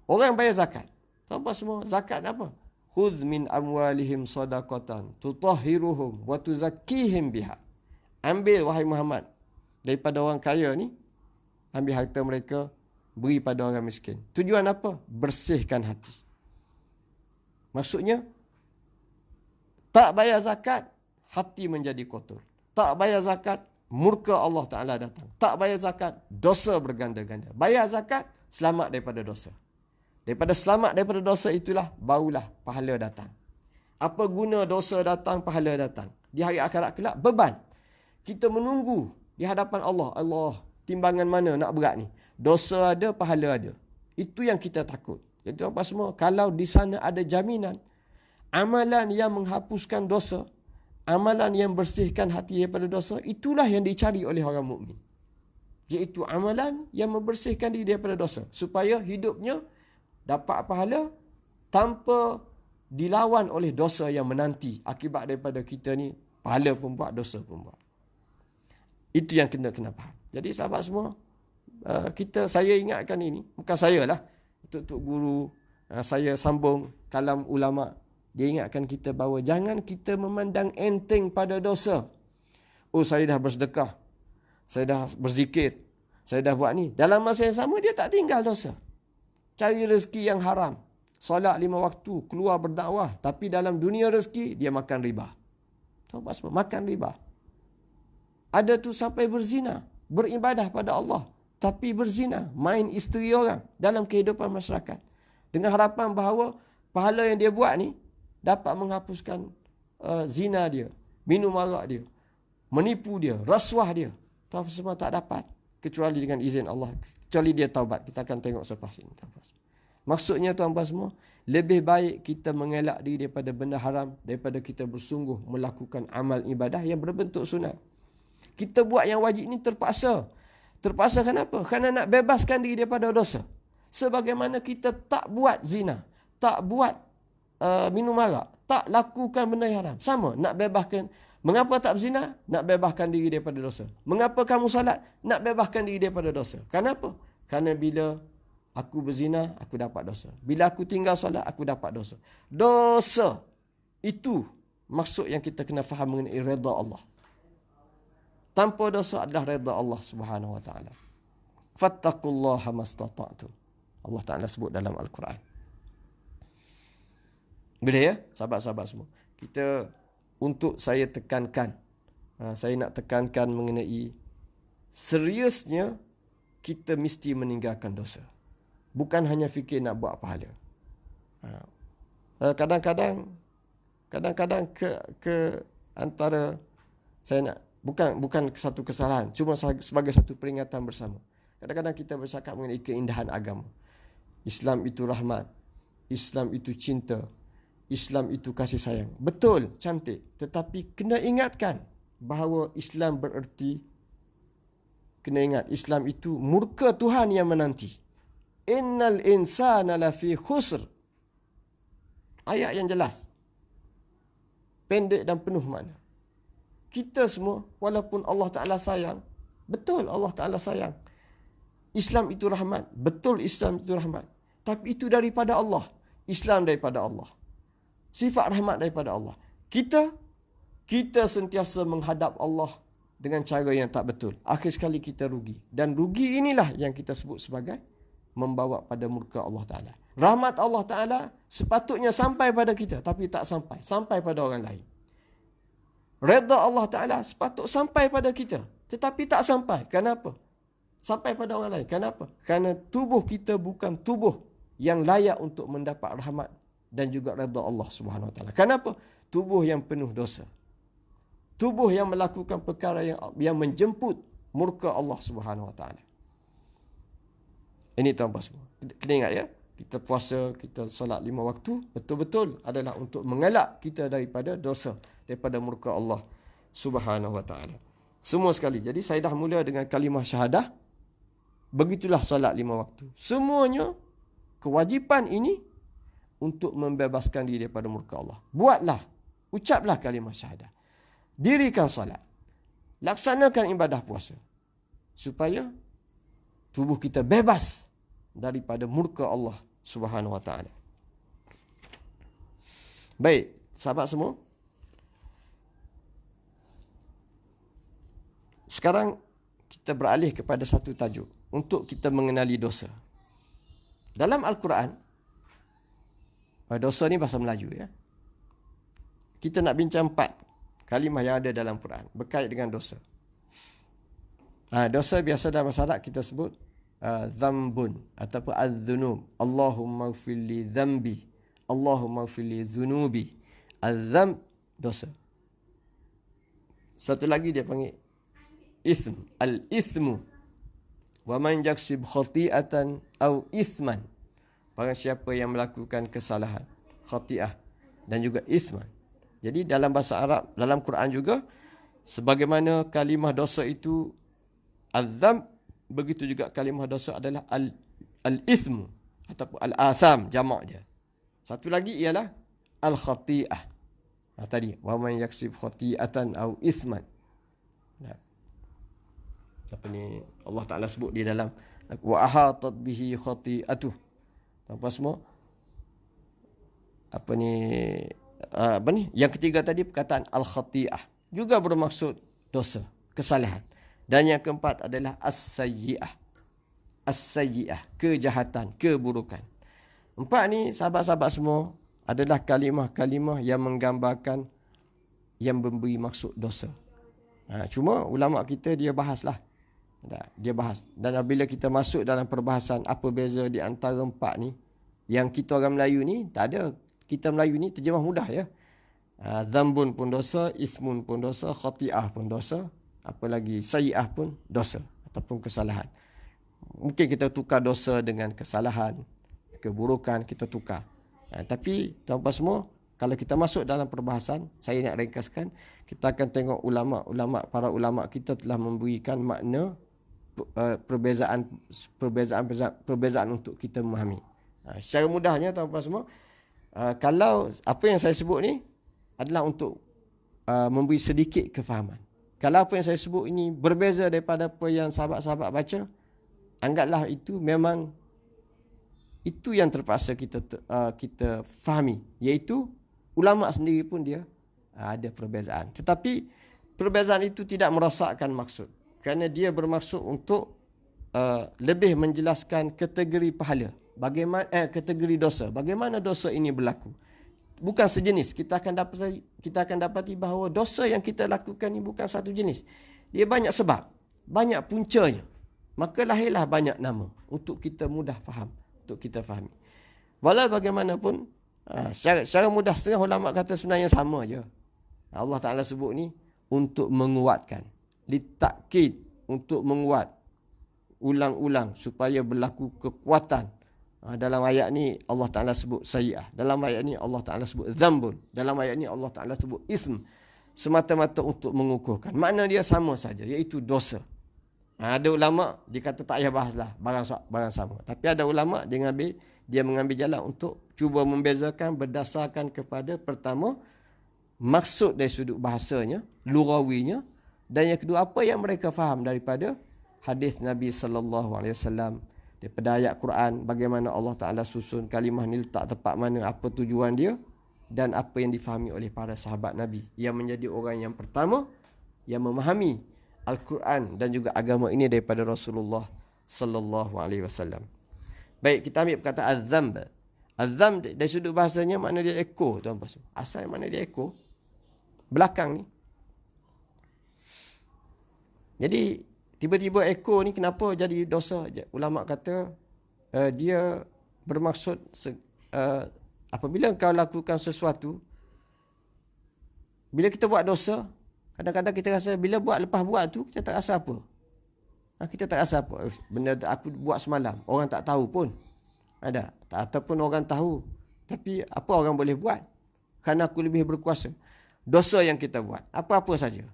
Orang yang bayar zakat. Tahu apa semua? Zakat apa? Khudh min amwalihim sadaqatan tutahhiruhum wa tuzakkihim biha. Ambil, wahai Muhammad, daripada orang kaya ni, ambil harta mereka, beri pada orang miskin. Tujuan apa? Bersihkan hati. Maksudnya, tak bayar zakat, hati menjadi kotor. Tak bayar zakat, murka Allah Ta'ala datang. Tak bayar zakat, dosa berganda-ganda. Bayar zakat, selamat daripada dosa. Daripada selamat daripada dosa itulah, barulah pahala datang. Apa guna dosa datang, pahala datang? Di hari akhirat kelak, beban. Kita menunggu di hadapan Allah. Allah, timbangan mana nak berat ni? Dosa ada, pahala ada. Itu yang kita takut. Jadi apa semua? Kalau di sana ada jaminan, amalan yang menghapuskan dosa, amalan yang bersihkan hati daripada dosa, itulah yang dicari oleh orang mukmin. Iaitu amalan yang membersihkan diri daripada dosa. Supaya hidupnya dapat pahala tanpa dilawan oleh dosa yang menanti. Akibat daripada kita ni, pahala pun buat, dosa pun buat. Itu yang kena faham. Jadi sahabat semua, saya ingatkan ini, bukan saya lah, Tok Guru, saya sambung kalam ulama'. Dia ingatkan kita bahawa jangan kita memandang enteng pada dosa. Oh, saya dah bersedekah, saya dah berzikir, saya dah buat ni. Dalam masa yang sama, dia tak tinggal dosa. Cari rezeki yang haram, solat 5 waktu, keluar berdakwah. Tapi dalam dunia rezeki, dia makan riba. Tahu apa semua? Makan riba. Ada tu sampai berzina, beribadah pada Allah, tapi berzina, main isteri orang dalam kehidupan masyarakat. Dengan harapan bahawa pahala yang dia buat ni dapat menghapuskan zina dia, minum arak dia, menipu dia, rasuah dia. Tahu apa semua? Tak dapat. Kecuali dengan izin Allah. Kecuali dia taubat. Kita akan tengok selepas ini. Maksudnya tuan-tuan semua, lebih baik kita mengelak diri daripada benda haram daripada kita bersungguh melakukan amal ibadah yang berbentuk sunat. Kita buat yang wajib ni terpaksa. Terpaksa kenapa? Kerana nak bebaskan diri daripada dosa. Sebagaimana kita tak buat zina, tak buat minum arak, tak lakukan benda yang haram. Sama, nak bebaskan. Mengapa tak berzina? Nak bebaskan diri daripada dosa. Mengapa kamu salat? Nak bebaskan diri daripada dosa. Kenapa? Kerana bila aku berzina, aku dapat dosa. Bila aku tinggal salat, aku dapat dosa. Dosa itu maksud yang kita kena faham mengenai redha Allah. Tanpa dosa adalah redha Allah Subhanahu wa taala. Fattaqullaha mastata'tum. Allah Taala sebut dalam Al-Quran. Bila ya, sahabat-sahabat semua. Kita, untuk saya tekankan, saya nak tekankan mengenai seriusnya kita mesti meninggalkan dosa. Bukan hanya fikir nak buat pahala. Kadang-kadang ke antara, saya nak, bukan satu kesalahan, cuma sebagai satu peringatan bersama. Kadang-kadang kita bercakap mengenai keindahan agama. Islam itu rahmat, Islam itu cinta, Islam itu kasih sayang. Betul, cantik. Tetapi kena ingatkan bahawa Islam bererti, kena ingat, Islam itu murka Tuhan yang menanti. Innal insana lafi khusr. Ayat yang jelas, pendek dan penuh makna. Kita semua, walaupun Allah Ta'ala sayang, betul Allah Ta'ala sayang. Islam itu rahmat, betul Islam itu rahmat. Tapi itu daripada Allah. Islam daripada Allah. Sifat rahmat daripada Allah. Kita sentiasa menghadap Allah dengan cara yang tak betul. Akhir sekali kita rugi. Dan rugi inilah yang kita sebut sebagai membawa pada murka Allah Ta'ala. Rahmat Allah Ta'ala sepatutnya sampai pada kita, tapi tak sampai. Sampai pada orang lain. Redha Allah Ta'ala sepatut sampai pada kita, tetapi tak sampai. Kenapa? Sampai pada orang lain. Kenapa? Kerana tubuh kita bukan tubuh yang layak untuk mendapat rahmat dan juga redha Allah Subhanahu Wa Taala. Kenapa? Tubuh yang penuh dosa. Tubuh yang melakukan perkara yang menjemput murka Allah Subhanahu Wa Taala. Ini tuan-tuan semua. Kena ingat ya. Kita puasa, kita solat 5 waktu, betul-betul adalah untuk mengelak kita daripada dosa, daripada murka Allah Subhanahu Wa Taala. Semua sekali. Jadi saya dah mula dengan kalimah syahadah. Begitulah solat 5 waktu. Semuanya kewajipan ini untuk membebaskan diri daripada murka Allah. Buatlah, ucaplah kalimah syahadah. Dirikan solat. Laksanakan ibadah puasa. Supaya tubuh kita bebas daripada murka Allah Subhanahu wa taala. Baik, sahabat semua. Sekarang kita beralih kepada satu tajuk untuk kita mengenali dosa. Dalam Al-Quran, dosa ni bahasa Melayu ya. Kita nak bincang 4 kalimah yang ada dalam Quran berkait dengan dosa. Dosa biasa dalam bahasa Arab kita sebut dzambun ataupun adz-dzunub. Allahumma ighfirli dzambi. Allahumma ighfirli dzunubi. Az-dzamb, dosa. Satu lagi dia panggil ism, al-ismu. Wa man yaksib khati'atan aw isman. Barang siapa yang melakukan kesalahan, khati'ah dan juga isman. Jadi dalam bahasa Arab, dalam Quran juga, sebagaimana kalimah dosa itu az-dzamb, begitu juga kalimah dosa adalah al-ismu ataupun al-atham, jamak dia. Satu lagi ialah al-khati'ah. Tadi, wa man yaksib khati'atan aw isman. Apa ni Allah Taala sebut di dalam wa ahatat bihi khati'atuh. Apa semua? Apa ni? Yang ketiga tadi perkataan al-khati'ah juga bermaksud dosa, kesalahan. Dan yang keempat adalah as-sayyi'ah. As-sayyi'ah, kejahatan, keburukan. 4 ni sahabat-sahabat semua adalah kalimah-kalimah yang menggambarkan, yang memberi maksud dosa. Cuma ulama kita dia bahaslah. Dia bahas. Dan apabila kita masuk dalam perbahasan apa beza di antara 4 ni, yang kita orang Melayu ni tak ada. Kita Melayu ni terjemah mudah ya. Dzambun pun dosa, ismun pun dosa, khati'ah pun dosa, apa lagi sayyi'ah pun dosa ataupun kesalahan. Mungkin kita tukar dosa dengan kesalahan, keburukan kita tukar. Tapi tuan-tuan semua, kalau kita masuk dalam perbahasan, saya nak ringkaskan, kita akan tengok para ulama kita telah memberikan makna perbezaan untuk kita memahami. Secara mudahnya tuan-tuan semua, kalau apa yang saya sebut ni adalah untuk memberi sedikit kefahaman. Kalau apa yang saya sebut ini berbeza daripada apa yang sahabat-sahabat baca, anggaplah itu memang itu yang terpaksa kita fahami, iaitu ulama sendiri pun dia ada perbezaan. Tetapi perbezaan itu tidak merosakkan maksud, kerana dia bermaksud untuk lebih menjelaskan kategori pahala, bagaimana kategori dosa, bagaimana dosa ini berlaku. Bukan sejenis. Kita akan dapati bahawa dosa yang kita lakukan ini bukan satu jenis. Dia banyak sebab, banyak puncanya. Maka lahirlah banyak nama untuk kita mudah faham, untuk kita fahami. Walau bagaimanapun, secara mudah setengah ulama kata sebenarnya sama je. Allah Ta'ala sebut ni untuk menguatkan, litakkid, untuk menguat, ulang-ulang supaya berlaku kekuatan. Dalam ayat ni Allah Ta'ala sebut sayyi'ah. Dalam ayat ni Allah Ta'ala sebut dzambun. Dalam ayat ni Allah Ta'ala sebut ism. Semata-mata untuk mengukuhkan. Makna dia sama saja, iaitu dosa. Ada ulama' dia kata tak payah bahaslah, barang sama. Tapi ada ulama' dia mengambil jalan untuk cuba membezakan berdasarkan kepada pertama, maksud dari sudut bahasanya, lughawinya, dan yang kedua apa yang mereka faham daripada hadis Nabi sallallahu alaihi wasallam, daripada ayat Quran, bagaimana Allah Ta'ala susun kalimah ni letak tepat mana, apa tujuan dia, dan apa yang difahami oleh para sahabat Nabi yang menjadi orang yang pertama yang memahami Al-Quran dan juga agama ini daripada Rasulullah sallallahu alaihi wasallam. Baik, kita ambil perkataan az-dzamb. Az-dzamb dari sudut bahasanya makna dia ekor, tuan-tuan. Asal makna dia ekor, belakang ni. Jadi tiba-tiba ekor ni kenapa jadi dosa? Ulama kata dia bermaksud apabila kau lakukan sesuatu, bila kita buat dosa, kadang-kadang kita rasa bila lepas buat tu kita tak rasa apa. Kita tak rasa apa. Benda aku buat semalam, orang tak tahu pun. Ada. Ataupun orang tahu, tapi apa orang boleh buat? Kerana aku lebih berkuasa. Dosa yang kita buat, apa-apa saja.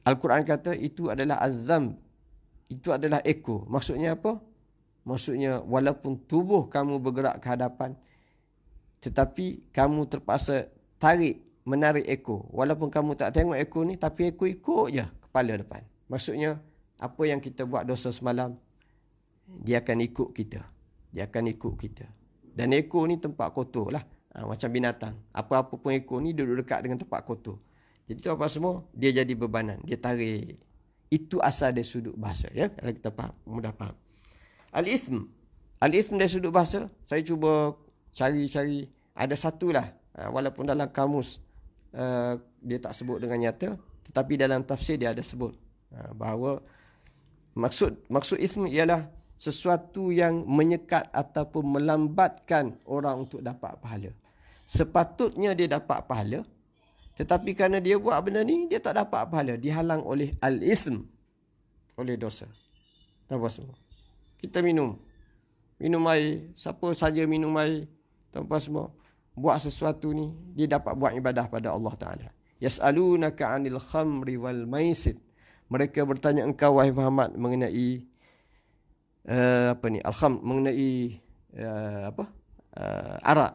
Al-Quran kata itu adalah azam, itu adalah ekor. Maksudnya apa? Maksudnya walaupun tubuh kamu bergerak ke hadapan, tetapi kamu terpaksa menarik ekor. Walaupun kamu tak tengok ekor ni, tapi ekor ikut je kepala depan. Maksudnya apa yang kita buat dosa semalam, dia akan ikut kita. Dia akan ikut kita. Dan ekor ni tempat kotor lah. Macam binatang. Apa-apa pun ekor ni duduk dekat dengan tempat kotor. Jadi tu apa semua, dia jadi bebanan. Dia tarik. Itu asal dari sudut bahasa. Ya, kalau kita faham, mudah faham. Al-ithm. Al-ithm dari sudut bahasa, saya cuba cari-cari. Ada satu lah. Walaupun dalam kamus, dia tak sebut dengan nyata. Tetapi dalam tafsir dia ada sebut. Bahawa maksud ithm ialah sesuatu yang menyekat ataupun melambatkan orang untuk dapat pahala. Sepatutnya dia dapat pahala, tetapi kerana dia buat benda ni, dia tak dapat pahala. Dihalang oleh al-ithm, oleh dosa. Tanpa semua. Kita minum air, siapa saja minum air, tanpa semua, buat sesuatu ni, dia dapat buat ibadah pada Allah Ta'ala. Yas'alunaka 'anil khamri wal maisir. Mereka bertanya engkau, wahai Muhammad, mengenai al-kham, mengenai arak,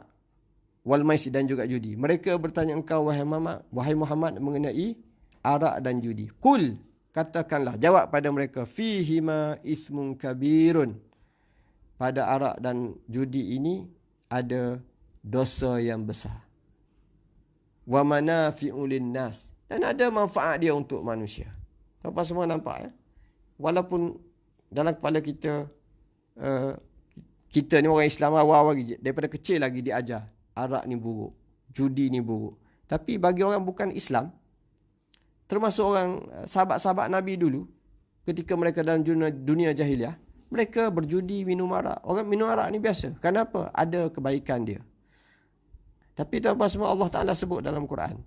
wal maisir dan juga judi. Mereka bertanya engkau, wahai Muhammad, mengenai arak dan judi. Qul, katakanlah, jawab pada mereka, fihima ithmun kabirun. Pada arak dan judi ini ada dosa yang besar. Wa manafi'u linnas, dan ada manfaat dia untuk manusia. Apa semua nampak ya? Walaupun dalam kepala kita, kita ni orang Islam awal lagi, daripada kecil lagi diajar arak ni buruk, judi ni buruk. Tapi bagi orang bukan Islam, termasuk orang sahabat-sahabat Nabi dulu, ketika mereka dalam dunia jahiliah, mereka berjudi, minum arak. Orang minum arak ni biasa. Kenapa? Ada kebaikan dia. Tapi itu apa semua Allah Ta'ala sebut dalam Quran.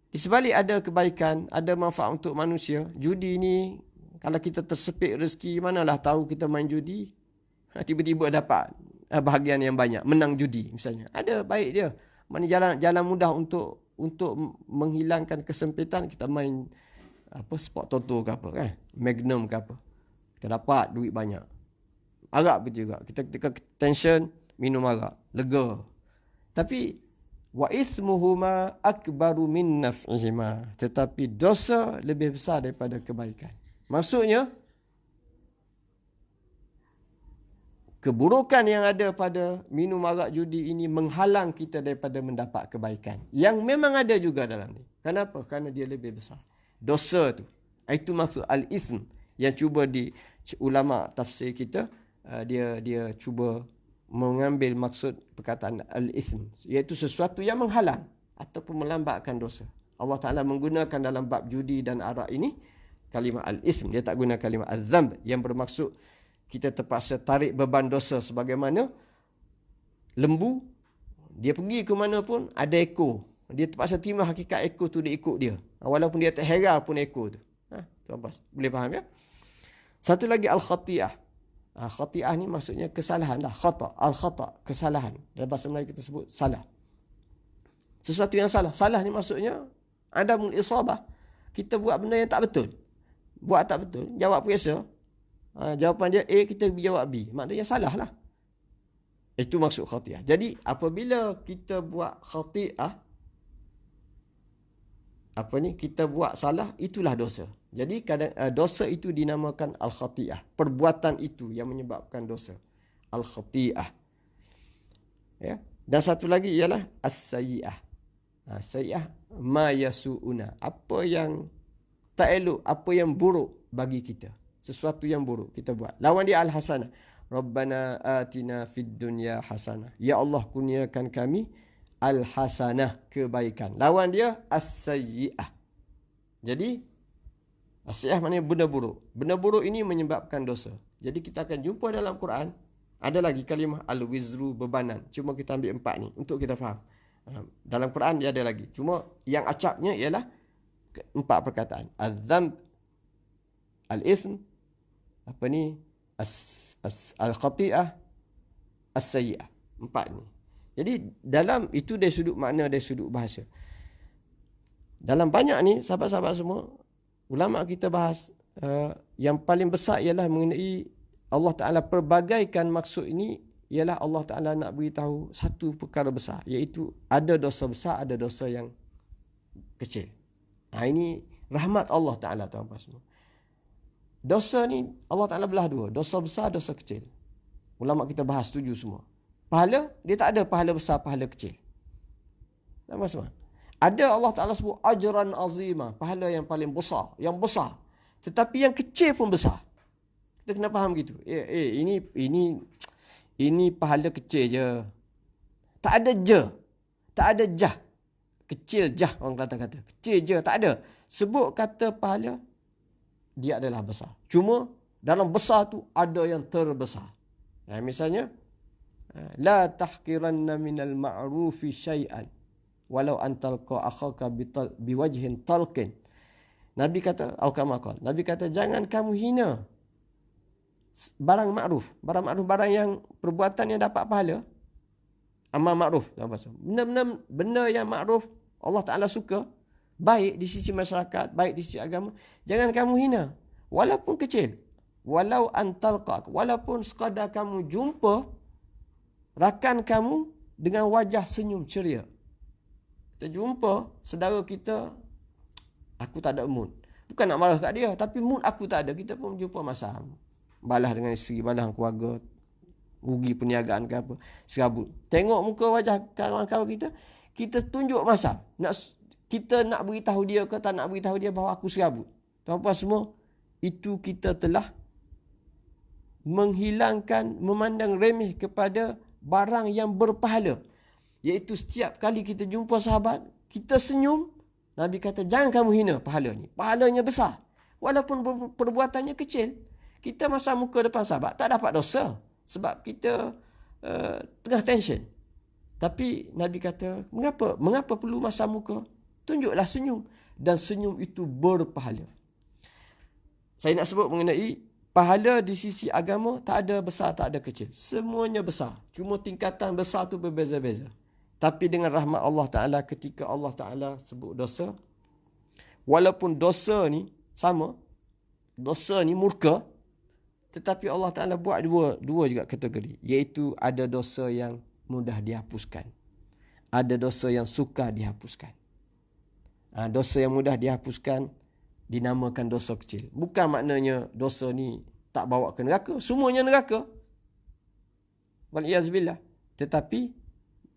Di sebalik ada kebaikan, ada manfaat untuk manusia, judi ni, kalau kita tersepit rezeki, manalah tahu kita main judi, tiba-tiba dapat bahagian yang banyak, menang judi misalnya. Ada baik dia. Mana jalan mudah untuk menghilangkan kesempitan, kita main sport toto ke apa kan, Magnum ke apa. Kita dapat duit banyak. Arak pun juga. Kita ketika tension, minum arak, lega. Tapi wa ithmuhuma akbaru min naf'ihima. Tetapi dosa lebih besar daripada kebaikan. Maksudnya, keburukan yang ada pada minum arak judi ini menghalang kita daripada mendapat kebaikan. Yang memang ada juga dalam ni. Kenapa? Kerana dia lebih besar. Dosa tu. Itu maksud al-ithm. Yang cuba ulama tafsir kita, dia cuba mengambil maksud perkataan al-ithm, iaitu sesuatu yang menghalang ataupun melambatkan dosa. Allah Ta'ala menggunakan dalam bab judi dan arak ini kalimah al-ithm. Dia tak guna kalimah al-dhanb yang bermaksud kita terpaksa tarik beban dosa, sebagaimana lembu, dia pergi ke mana pun ada ekor. Dia terpaksa terima hakikat ekor tu, dia ikut dia. Walaupun dia tak hera pun ekor tu. Tuan-tuan boleh faham ya? Satu lagi al-khati'ah. Khati'ah ni maksudnya kesalahan lah. Al-khata', kesalahan. Dalam bahasa Melayu kita sebut salah. Sesuatu yang salah. Salah ni maksudnya adamul isabah. Kita buat benda yang tak betul. Buat tak betul. Jawab periksa. Jawapan dia A, kita jawab B. Maknanya salah lah. Itu maksud khati'ah. Jadi apabila kita buat khati'ah, kita buat salah, itulah dosa. Jadi dosa itu dinamakan al-khati'ah. Perbuatan itu yang menyebabkan dosa. Al-khati'ah. Ya. Dan satu lagi ialah as-sayyi'ah. Sayyi'ah ma yasu'una. Apa yang tak elok, apa yang buruk bagi kita. Sesuatu yang buruk kita buat. Lawan dia al-hasanah. Rabbana atina fid dunya hasanah. Ya Allah, kurniakan kami al-hasanah, kebaikan. Lawan dia as-sayyi'ah. Jadi as-sayyi'ah maknanya benda buruk. Benda buruk ini menyebabkan dosa. Jadi kita akan jumpa dalam Quran, ada lagi kalimah al-wizru, bebanan. Cuma kita ambil 4 ni untuk kita faham. Dalam Quran dia ada lagi. Cuma yang acapnya ialah 4 perkataan. Al-dhanb, al-ithm, al-khati'ah, as-sayyi'ah. 4 ni. Jadi dalam itu dari sudut makna, dari sudut bahasa. Dalam banyak ni, sahabat-sahabat semua, ulama kita bahas yang paling besar ialah mengenai Allah Ta'ala perbagaikan maksud ini ialah Allah Ta'ala nak beritahu satu perkara besar, iaitu ada dosa besar, ada dosa yang kecil. Ini rahmat Allah Ta'ala, tuan-tuan semua. Dosa ni Allah Ta'ala belah dua, dosa besar, dosa kecil. Ulama kita bahas, setuju semua. Pahala, dia tak ada pahala besar, pahala kecil. Tuan-tuan semua. Ada Allah Ta'ala sebut ajran azimah, pahala yang paling besar, yang besar. Tetapi yang kecil pun besar. Kita kena faham gitu. Ini pahala kecil je. Tak ada je. Tak ada jah. Kecil jah orang kata-kata. Kecil je, tak ada. Sebut kata pahala, dia adalah besar. Cuma dalam besar tu ada yang terbesar. Misalnya, la tahqiranna minal ma'rufi syai'an walau antalqa akhaka biwajhin talqin. Nabi kata, Nabi kata, jangan kamu hina barang makruf. Barang makruf, barang yang perbuatan yang dapat pahala. Amal makruf. Benda-benda benda yang makruf, Allah Ta'ala suka. Baik di sisi masyarakat, baik di sisi agama. Jangan kamu hina. Walaupun kecil. Walau antalqa. Walaupun sekadar kamu jumpa rakan kamu dengan wajah senyum ceria. Kita jumpa saudara kita, aku tak ada mood. Bukan nak marah kat dia, tapi mood aku tak ada. Kita pun jumpa masa balas dengan isteri, balas dengan keluarga, rugi perniagaan ke apa, serabut. Tengok muka wajah kawan-kawan kita, kita tunjuk masa. Kita nak beritahu dia ke tak nak beritahu dia bahawa aku serabut. Tuan-puan semua, itu kita telah menghilangkan, memandang remeh kepada barang yang berpahala. Iaitu setiap kali kita jumpa sahabat, kita senyum. Nabi kata, jangan kamu hina pahala ni. Pahalanya besar. Walaupun perbuatannya kecil. Kita masa muka depan sahabat, tak dapat dosa. Sebab kita tengah tension. Tapi Nabi kata, mengapa perlu masa muka? Tunjuklah senyum. Dan senyum itu berpahala. Saya nak sebut mengenai pahala di sisi agama, tak ada besar, tak ada kecil. Semuanya besar. Cuma tingkatan besar tu berbeza-beza. Tapi dengan rahmat Allah Ta'ala, ketika Allah Ta'ala sebut dosa, walaupun dosa ni sama, dosa ni murka, tetapi Allah Ta'ala buat dua juga kategori. Iaitu ada dosa yang mudah dihapuskan. Ada dosa yang sukar dihapuskan. Dosa yang mudah dihapuskan dinamakan dosa kecil. Bukan maknanya dosa ni tak bawa ke neraka. Semuanya neraka. Wal'iyazbillah. Tetapi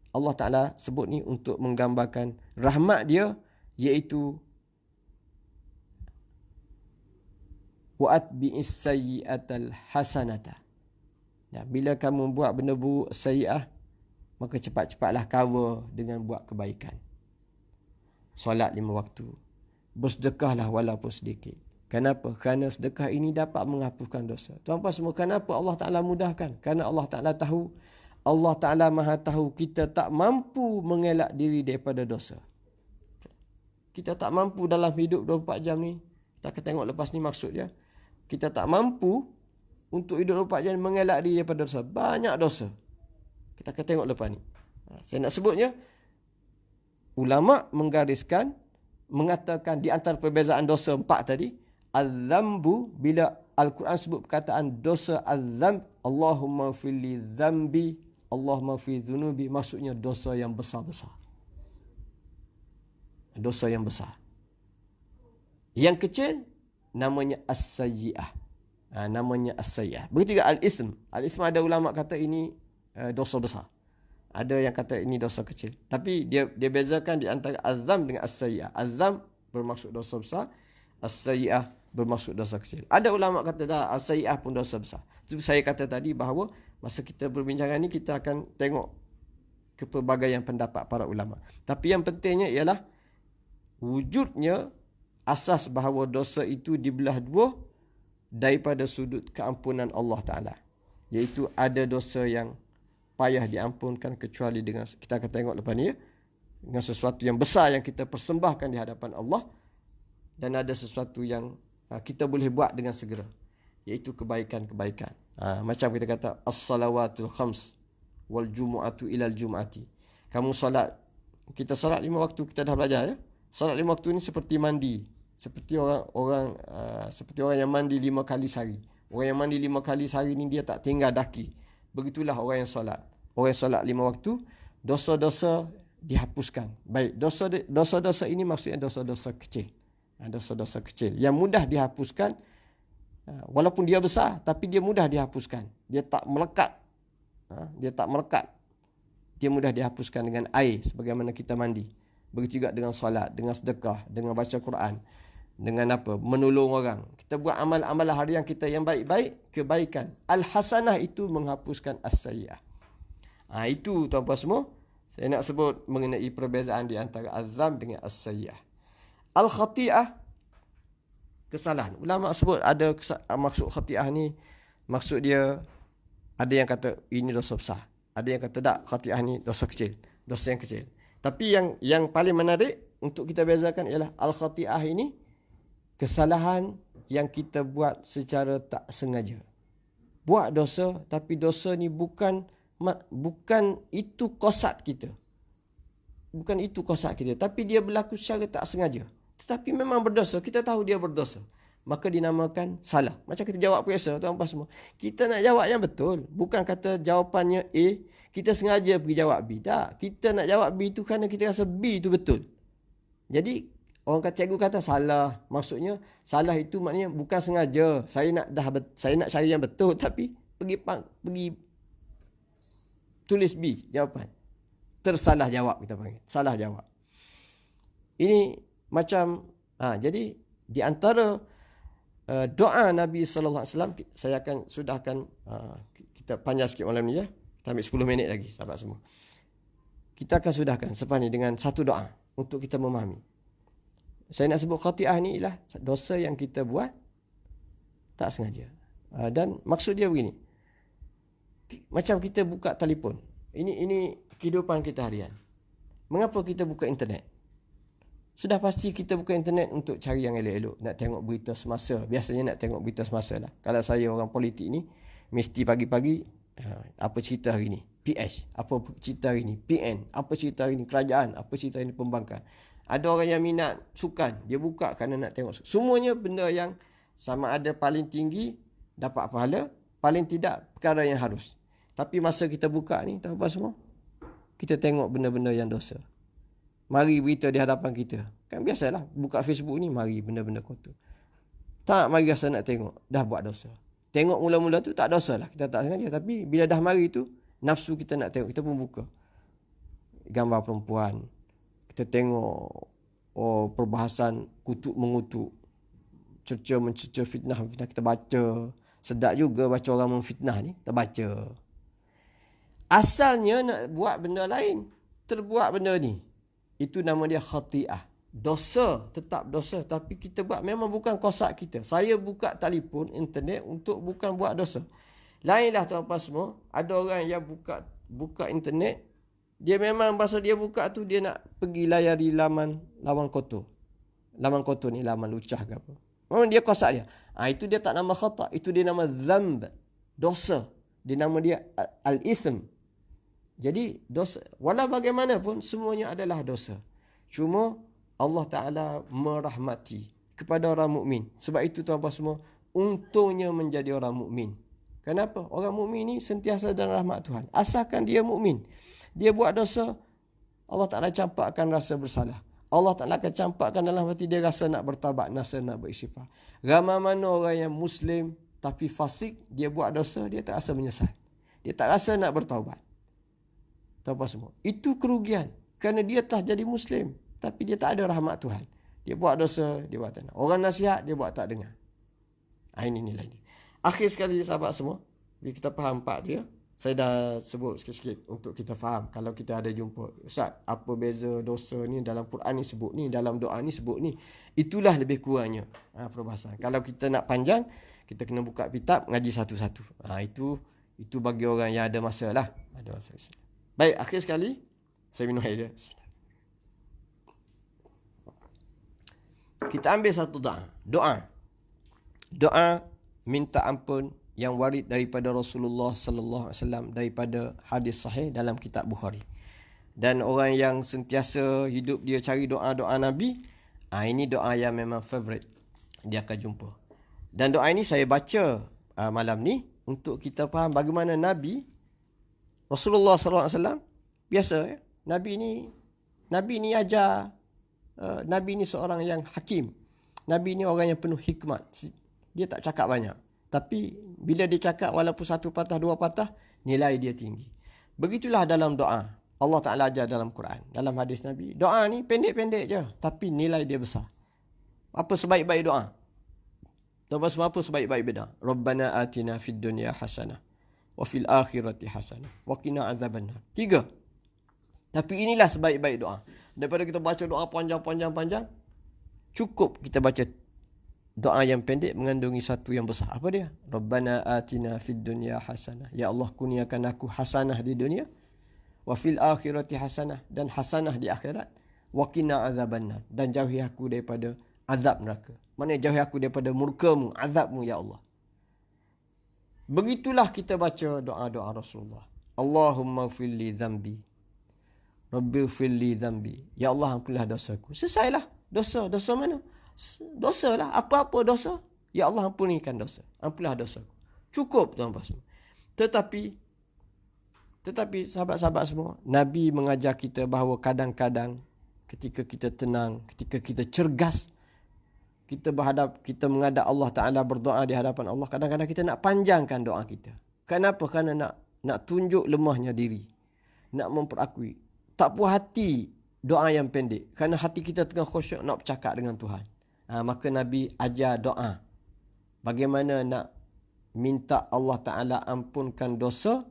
Allah Ta'ala sebut ni untuk menggambarkan rahmat dia, iaitu wa'atbi'is sayyi'atal hasanata. Bila kamu buat benda buruk, sayyi'ah, maka cepat-cepatlah cover dengan buat kebaikan. Solat 5 waktu. Bersedekahlah walaupun sedikit. Kenapa? Kerana sedekah ini dapat menghapuskan dosa. Tuan-tuan semua, kenapa Allah Ta'ala mudahkan? Kerana Allah Ta'ala tahu, Allah Ta'ala maha tahu kita tak mampu mengelak diri daripada dosa. Kita tak mampu dalam hidup 24 jam ni. Kita akan tengok lepas ni maksud dia. Kita tak mampu untuk hidup 24 jam mengelak diri daripada dosa. Banyak dosa. Kita akan tengok lepas ni. Saya nak sebutnya, ulama' menggariskan, mengatakan di antara perbezaan dosa 4 tadi, al-dhambu, bila Al-Quran sebut perkataan dosa al-dhamb, Allahumma fili dhambi, Allahumma fi dhunubi, maksudnya dosa yang besar-besar. Dosa yang besar. Yang kecil, namanya as-sayyi'ah. Namanya as-sayyi'ah. Begitu juga al-ithm. Al-ithm ada ulama' kata ini dosa besar. Ada yang kata ini dosa kecil. Tapi dia bezakan di antara az-dzam dengan as-sayyi'ah. Az-dzam bermaksud dosa besar, as-sayyi'ah bermaksud dosa kecil. Ada ulama kata dah as-sayyi'ah pun dosa besar. Itu saya kata tadi bahawa masa kita berbincangan ni kita akan tengok kepelbagaian pendapat para ulama. Tapi yang pentingnya ialah wujudnya asas bahawa dosa itu dibelah dua daripada sudut keampunan Allah Ta'ala. Iaitu ada dosa yang payah diampunkan kecuali dengan, kita akan tengok lepas ni ya, dengan sesuatu yang besar yang kita persembahkan di hadapan Allah, dan ada sesuatu yang kita boleh buat dengan segera, iaitu kebaikan-kebaikan. Macam kita kata as-salawatul khams wal jumu'atu ilal jum'ati. Kamu solat, kita solat 5 waktu, kita dah belajar ya. Solat 5 waktu ni seperti mandi seperti seperti orang yang mandi 5 kali sehari. Orang yang mandi 5 kali sehari ni dia tak tinggal daki. Begitulah orang yang solat. Orang yang solat 5 waktu, dosa-dosa dihapuskan. Baik, dosa-dosa ini maksudnya dosa-dosa kecil. Dosa-dosa kecil yang mudah dihapuskan, walaupun dia besar tapi dia mudah dihapuskan. Dia tak melekat. Dia mudah dihapuskan dengan air sebagaimana kita mandi. Begitu juga dengan solat, dengan sedekah, dengan baca Quran, dengan menolong orang. Kita buat amal-amal harian kita yang baik-baik, kebaikan. Al-hasanah itu menghapuskan as-sayyi'ah. Itu tuan-tuan semua, saya nak sebut mengenai perbezaan di antara az-dzam dengan as-sayyi'ah. Al-khati'ah, kesalahan. Ulama sebut ada maksud khati'ah ni, maksud dia, ada yang kata ini dosa besar. Ada yang kata tak, khati'ah ni dosa kecil, dosa yang kecil. Tapi yang paling menarik untuk kita bezakan ialah al-khati'ah ini kesalahan yang kita buat secara tak sengaja. Buat dosa, tapi dosa ni bukan itu qasad kita. Bukan itu qasad kita, tapi dia berlaku secara tak sengaja. Tetapi memang berdosa, kita tahu dia berdosa. Maka dinamakan salah. Macam kita jawab biasa, tuan-tuan semua. Kita nak jawab yang betul. Bukan kata jawapannya A, kita sengaja pergi jawab B. Tak, kita nak jawab B itu kerana kita rasa B itu betul. Jadi, cikgu kata salah. Maksudnya, salah itu maknanya bukan sengaja. Saya nak cari yang betul, tapi pergi tulis B, jawapan. Tersalah jawab, kita panggil. Salah jawab. Ini macam, jadi di antara doa Nabi SAW, saya akan sudahkan, kita panjang sikit malam ni ya. Kita ambil 10 minit lagi, sahabat semua. Kita akan sudahkan selepas ni dengan satu doa untuk kita memahami. Saya nak sebut khati'ah ni ialah dosa yang kita buat tak sengaja. Dan maksud dia begini. Macam kita buka telefon. Ini kehidupan kita harian. Mengapa kita buka internet? Sudah pasti kita buka internet untuk cari yang elok-elok. Nak tengok berita semasa. Biasanya nak tengok berita semasa lah. Kalau saya orang politik ni, mesti pagi-pagi, apa cerita hari ni? PH. Apa cerita hari ni? PN. Apa cerita hari ni? Kerajaan. Apa cerita hari ni? Pembangkang. Ada orang yang minat sukan. Dia buka kerana nak tengok sukan. Semuanya benda yang sama ada paling tinggi, dapat pahala. Paling tidak, perkara yang harus. Tapi masa kita buka ni, tahu apa semua? Kita tengok benda-benda yang dosa. Mari berita di hadapan kita. Kan biasalah, buka Facebook ni, mari benda-benda kotor. Tak mari rasa nak tengok, dah buat dosa. Tengok mula-mula tu tak dosa lah, kita tak sengaja. Tapi bila dah mari tu, nafsu kita nak tengok, kita pun buka. Gambar perempuan. Kita tengok perbahasan kutuk mengutuk. Cerca-mencerca fitnah, kita baca. Sedap juga baca orang memfitnah ni, kita baca. Asalnya nak buat benda lain, terbuat benda ni. Itu nama dia khati'ah. Dosa, tetap dosa. Tapi kita buat memang bukan qasad kita. Saya buka telefon, internet untuk bukan buat dosa. Lainlah tuan-tuan semua. Ada orang yang buka internet. Dia memang masa dia buka tu, dia nak pergi layari laman kotor. Laman kotor ni laman lucah ke apa. Memang dia qasad dia. Itu dia tak nama khata'. Itu dia nama dzamb. Dosa. Dia nama dia al-ithm. Jadi dosa, walau bagaimanapun semuanya adalah dosa. Cuma Allah Ta'ala merahmati kepada orang mukmin. Sebab itu tuan-tuan semua, untungnya menjadi orang mukmin. Kenapa? Orang mukmin ni sentiasa dalam rahmat Tuhan. Asalkan dia mukmin, dia buat dosa, Allah Ta'ala campakkan rasa bersalah. Allah Ta'ala akan campakkan dalam hati dia rasa nak bertaubat, rasa nak beristighfar. Ramai mana orang yang Muslim tapi fasik, dia buat dosa, dia tak rasa menyesal. Dia tak rasa nak bertaubat. Apa semua. Itu kerugian. Kerana dia telah jadi Muslim. Tapi dia tak ada rahmat Tuhan. Dia buat dosa, dia buat tak nak. Orang nasihat, dia buat tak dengar. Ini nilai dia. Akhir sekali sahabat semua. Bila kita faham part dia. Saya dah sebut sikit-sikit untuk kita faham. Kalau kita ada jumpa. Ustaz, apa beza dosa ni dalam Quran ni sebut ni. Dalam doa ni sebut ni. Itulah lebih kurangnya perbahasan. Kalau kita nak panjang, kita kena buka kitab, ngaji satu-satu. Itu bagi orang yang ada masa lah. Ada masa. Baik, akhir sekali, saya minum air dia. Kita ambil satu doa. Doa minta ampun yang warid daripada Rasulullah sallallahu alaihi wasallam daripada hadis sahih dalam kitab Bukhari. Dan orang yang sentiasa hidup dia cari doa-doa Nabi Ini doa yang memang favorite. Dia akan jumpa. Dan doa ini saya baca malam ni untuk kita faham bagaimana Nabi Rasulullah SAW biasa ya. Nabi ni ajar, Nabi ni seorang yang hakim. Nabi ni orang yang penuh hikmat. Dia tak cakap banyak. Tapi bila dia cakap walaupun satu patah, dua patah, nilai dia tinggi. Begitulah dalam doa. Allah Ta'ala ajar dalam Quran, dalam hadis Nabi. Doa ni pendek-pendek je, tapi nilai dia besar. Apa sebaik-baik doa? Tahu apa sebaik-baik doa? Rabbana atina fid dunya hasanah wa fil akhirati hasanah wa qina azabannar. 3. Tapi inilah sebaik-baik doa. Daripada kita baca doa panjang, cukup kita baca doa yang pendek mengandungi satu yang besar. Apa dia? Rabbana atina fid dunya hasanah. Ya Allah, kurniakan aku hasanah di dunia. Wa fil akhirati hasanah, dan hasanah di akhirat. Wa qina azabannar, dan jauhi aku daripada azab neraka. Maknanya jauhi aku daripada murkamu, azabmu ya Allah. Begitulah kita baca doa-doa Rasulullah. Allahumma fili dhambi. Rabbi fili dhambi. Ya Allah, ampunilah dosaku. Selesailah. Dosa mana? Dosa lah. Apa-apa dosa. Ya Allah, ampunikan dosa. Ampunilah dosaku. Cukup tuan-tuan semua. Tetapi sahabat-sahabat semua, Nabi mengajar kita bahawa kadang-kadang ketika kita tenang, ketika kita cergas, kita menghadap Allah Ta'ala, berdoa di hadapan Allah, kadang-kadang kita nak panjangkan doa kita. Kenapa? Kerana nak tunjuk lemahnya diri. Nak memperakui. Tak puas hati doa yang pendek. Kerana hati kita tengah khusyuk nak bercakap dengan Tuhan. Maka Nabi ajar doa. Bagaimana nak minta Allah Ta'ala ampunkan dosa.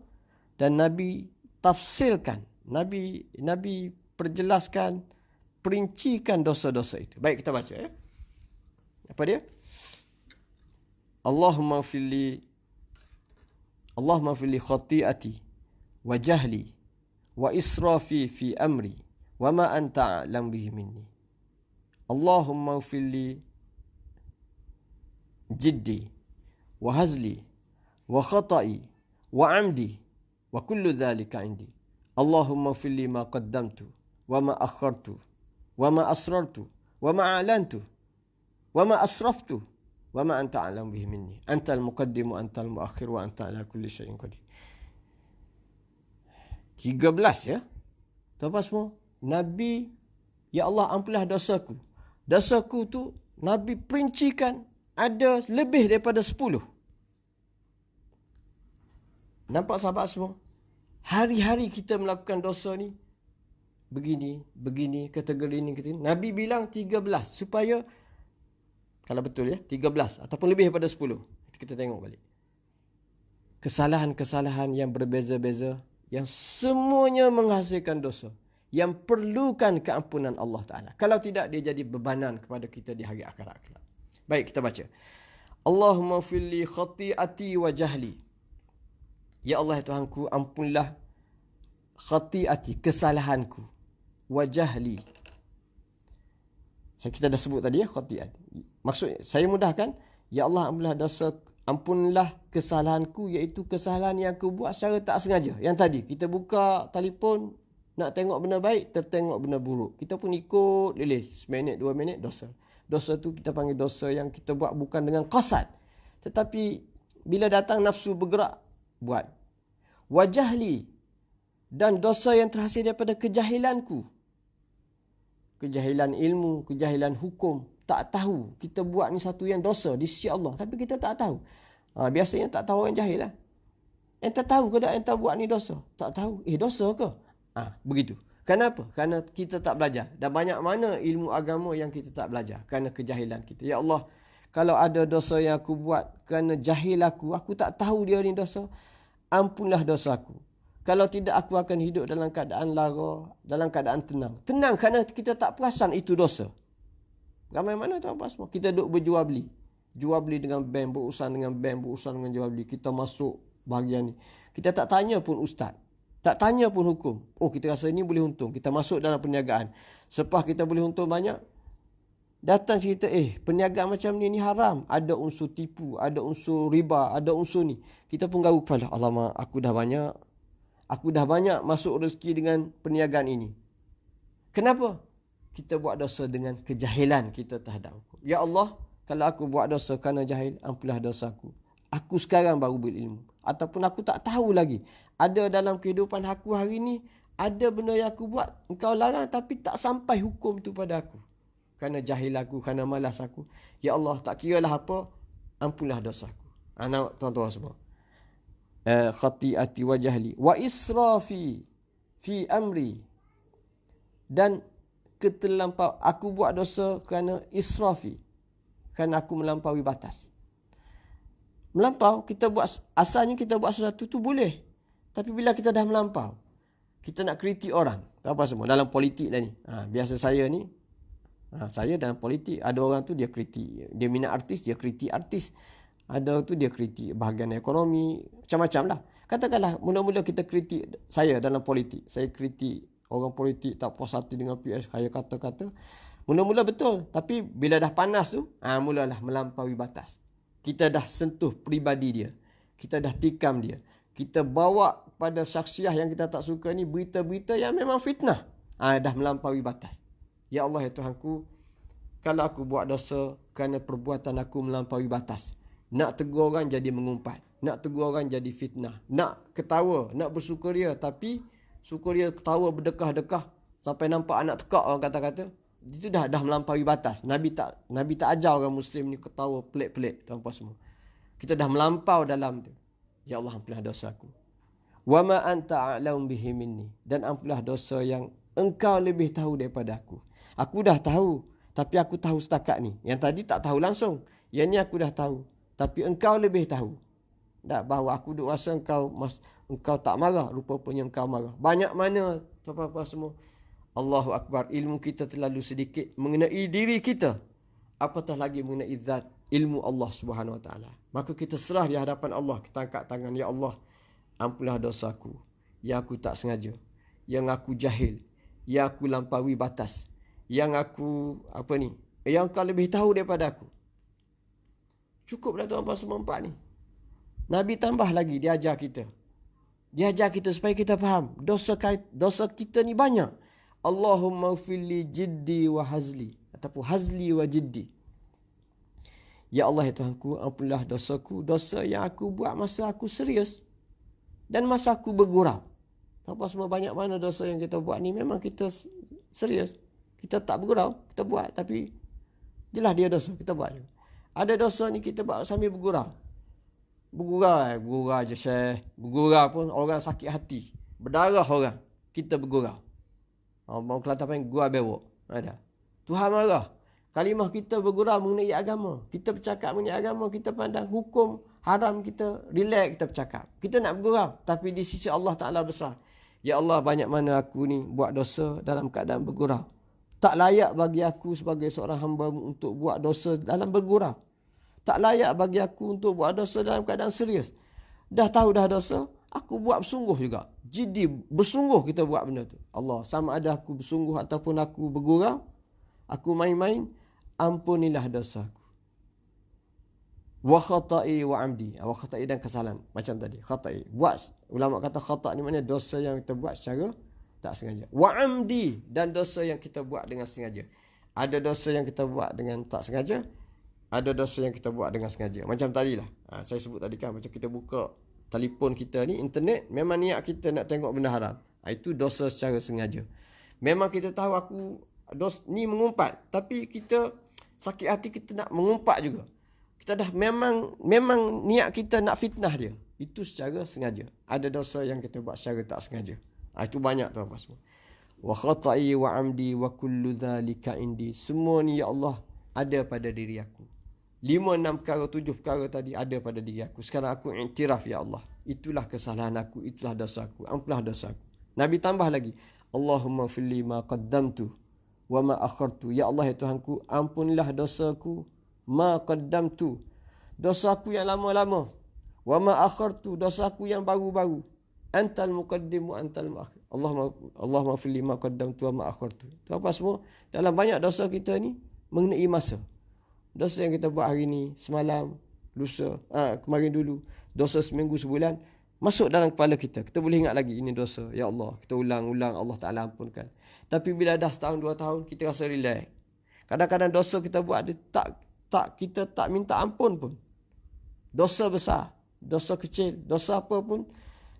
Dan Nabi tafsirkan. Nabi perjelaskan, perincikan dosa-dosa itu. Baik, kita baca ya. Apa dia? Allahumma fili khati'ati wa jahli wa israfi fi amri wa ma anta a'lam bihi minni. Allahumma fili jiddi wa hazli wa khata'i wa amdi wa kullu dhalika indi. Allahumma fili ma qaddamtu wa ma akhartu wa ma asrartu wa ma a'lantu wa ma asraftu wa ma anta a'lam bihi minni. Antal muqaddimu antal muakhir wa anta ala kulli syai'in qadir. 13 ya. Tuan-tuan semua, Nabi, ya Allah, ampunilah dosaku. Dosaku tu Nabi perincikan ada lebih daripada 10. Nampak sahabat semua? Hari-hari kita melakukan dosa ni. Begini, kategori ni. Nabi bilang 13 supaya, kalau betul ya, 13 ataupun lebih daripada 10. Kita tengok balik. Kesalahan-kesalahan yang berbeza-beza, yang semuanya menghasilkan dosa, yang perlukan keampunan Allah Ta'ala. Kalau tidak, dia jadi bebanan kepada kita di hari akhirat kelak. Baik, kita baca. Allahumma fili khati'ati wa jahli. Ya Allah, Tuhanku, ampunlah khati'ati, kesalahanku, wa jahli. Kita dah sebut tadi ya, khati'at. Maksud saya mudahkan, ya Allah, ampunlah kesalahanku, iaitu kesalahan yang aku buat secara tak sengaja. Yang tadi kita buka telefon nak tengok benda baik, tertengok benda buruk. Kita pun ikut leleh, seminit 2 minit, dosa. Dosa tu kita panggil dosa yang kita buat bukan dengan qasad, tetapi bila datang nafsu bergerak buat. Wajahli, dan dosa yang terhasil daripada kejahilanku. Kejahilan ilmu, kejahilan hukum. Tak tahu kita buat ni satu yang dosa di sisi Allah, tapi kita tak tahu. Biasanya tak tahu orang jahil lah. Enta tahu ke tak enta buat ni dosa? Tak tahu. Dosa ke? Begitu. Kenapa? Kerana kita tak belajar. Dan banyak mana ilmu agama yang kita tak belajar kerana kejahilan kita. Ya Allah, kalau ada dosa yang aku buat kerana jahil aku tak tahu dia ni dosa, ampunlah dosaku. Kalau tidak, aku akan hidup dalam keadaan lara, dalam keadaan tenang. Tenang kerana kita tak perasan itu dosa. Ramai mana tuan-tuan semua? Kita duduk berjual beli. Jual beli dengan bank, berurusan dengan bank, berurusan dengan jual beli. Kita masuk bahagian ni. Kita tak tanya pun ustaz. Tak tanya pun hukum. Kita rasa ini boleh untung. Kita masuk dalam perniagaan. Sepah kita boleh untung banyak. Datang cerita, perniagaan macam ni haram. Ada unsur tipu, ada unsur riba, ada unsur ni. Kita pun garu kepala. Alamak, aku dah banyak masuk rezeki dengan perniagaan ini. Kenapa? kita buat dosa dengan kejahilan kita terhadap hukum. Ya Allah, kalau aku buat dosa kerana jahil, ampunilah dosaku. Aku sekarang baru berilmu. Ataupun aku tak tahu lagi. Ada dalam kehidupan aku hari ni, ada benda yang aku buat, engkau larang tapi tak sampai hukum tu pada aku. Kerana jahil aku, kerana malas aku. Ya Allah, tak kiralah apa, ampunilah dosaku. Anak tuan-tuan semua. Khati'ati wa jahli. Wa israfi fi amri. Dan ketelampau, aku buat dosa kerana israfi. Kerana aku melampaui batas. Melampau, kita buat, asalnya kita buat sesuatu tu boleh. Tapi bila kita dah melampau, kita nak kritik orang. Tak apa semua, dalam politik dah ni. Biasa saya ni, saya dalam politik, ada orang tu dia kritik. Dia minat artis, dia kritik artis. Ada tu dia kritik bahagian ekonomi, macam-macam lah. Katakanlah, mula-mula kita kritik, saya dalam politik. Saya kritik orang politik tak puas hati dengan PS, saya kata-kata. Mula-mula betul. Tapi bila dah panas tu, mulalah melampaui batas. Kita dah sentuh peribadi dia. Kita dah tikam dia. Kita bawa pada syakhsiah yang kita tak suka ni berita-berita yang memang fitnah. Dah melampaui batas. Ya Allah, ya Tuhanku, kalau aku buat dosa kerana perbuatan aku melampaui batas. Nak tegur orang jadi mengumpat. Nak tegur orang jadi fitnah. Nak ketawa, nak bersukaria. Tapi sukaria ketawa berdekah-dekah. Sampai nampak anak tekak orang kata-kata. Itu dah melampaui batas. Nabi tak ajar orang Muslim ni ketawa pelik-pelik. Tuan-tuan semua. Kita dah melampau dalam tu. Ya Allah, ampunilah dosaku. Wa ma anta a'lam bihi minni. Dan ampunilah dosa yang engkau lebih tahu daripada aku. Aku dah tahu. Tapi aku tahu setakat ni. Yang tadi tak tahu langsung. Yang ni aku dah tahu. Tapi engkau lebih tahu. Tak, bahawa aku duk rasa engkau tak marah. Rupa-rupanya engkau marah. Banyak mana tuan-tuan semua. Allahu Akbar. Ilmu kita terlalu sedikit mengenai diri kita. Apatah lagi mengenai zat ilmu Allah Subhanahu Wa Taala. Maka kita serah di hadapan Allah. Kita angkat tangan. Ya Allah, ampunilah dosaku. Yang aku tak sengaja. Yang aku jahil. Yang aku lampaui batas. Yang aku, yang kau lebih tahu daripada aku. Cukup dah tuan-tuan semua empat ni. Nabi tambah lagi, dia ajar kita. Dia ajar kita supaya kita faham. Dosa kita ni banyak. Allahumma ufilli jiddi wa hazli. Ataupun hazli wa jiddi. Ya Allah, ya Tuhanku, ampunilah dosaku. Dosa yang aku buat masa aku serius. Dan masa aku bergurau. Tuan-tuan semua, banyak mana dosa yang kita buat ni memang kita serius. Kita tak bergurau, kita buat. Tapi jelas dia dosa, kita buat. Ada dosa ni kita buat sambil bergurau. Bergurau je Syekh. Bergurau pun orang sakit hati. Berdarah orang. Kita bergurau. Orang Kelantan panggil gurau bewok. Ada. Tuhan marah. Kalimah kita bergurau mengenai agama. Kita bercakap mengenai agama. Kita pandang hukum haram, kita relax, kita bercakap. Kita nak bergurau. Tapi di sisi Allah Ta'ala besar. Ya Allah, banyak mana aku ni buat dosa dalam keadaan bergurau. Tak layak bagi aku sebagai seorang hamba untuk buat dosa dalam bergurau. Tak layak bagi aku untuk buat dosa dalam keadaan serius. Dah tahu dah dosa, aku buat bersungguh juga. Jadi bersungguh kita buat benda tu. Allah, sama ada aku bersungguh ataupun aku bergurau, aku main-main, ampunilah dosaku. Wa khata'i wa amdi. Wa khata'i dan kesalahan. Macam tadi, khata'i. Ulama kata khata' ni maknanya dosa yang kita buat secara tak sengaja. Wa amdi, dan dosa yang kita buat dengan sengaja. Ada dosa yang kita buat dengan tak sengaja. Ada dosa yang kita buat dengan sengaja. Macam tadilah. Saya sebut tadi kan. Macam kita buka telefon kita ni, internet. Memang niat kita nak tengok benda haram. Itu dosa secara sengaja. Memang kita tahu aku ni mengumpat. Tapi kita sakit hati, kita nak mengumpat juga. Kita dah memang niat kita nak fitnah dia. Itu secara sengaja. Ada dosa yang kita buat secara tak sengaja. Itu banyak tuan-tuan semua. Wa khata'i wa amdi wa kullu dhalika indi. Semua ni ya Allah ada pada diri aku. 5, 6 perkara, 7 perkara tadi ada pada diri aku. Sekarang aku iktiraf ya Allah. Itulah kesalahan aku, itulah dosa aku. Ampunilah dosa aku. Nabi tambah lagi. Allahumma filli ma qaddamtu wa ma akhartu. Ya Allah, ya Tuhanku, ampunilah dosaku. Ma qaddamtu. Dosaku yang lama-lama. Wa ma akhartu. Dosaku yang baru-baru. Antal muqaddim wa antal muakhir. Allahumma filli ma qaddamtu wa ma akhartu. Apa semua? Dalam banyak dosa kita ni mengenai masa. Dosa yang kita buat hari ni, semalam, lusa, kemarin dulu, dosa seminggu, sebulan, masuk dalam kepala kita. Kita boleh ingat lagi, ini dosa. Ya Allah, kita ulang-ulang, Allah Ta'ala ampunkan. Tapi bila dah setahun 2 tahun, kita rasa relax. Kadang-kadang dosa kita buat kita tak minta ampun pun. Dosa besar, dosa kecil, dosa apa pun,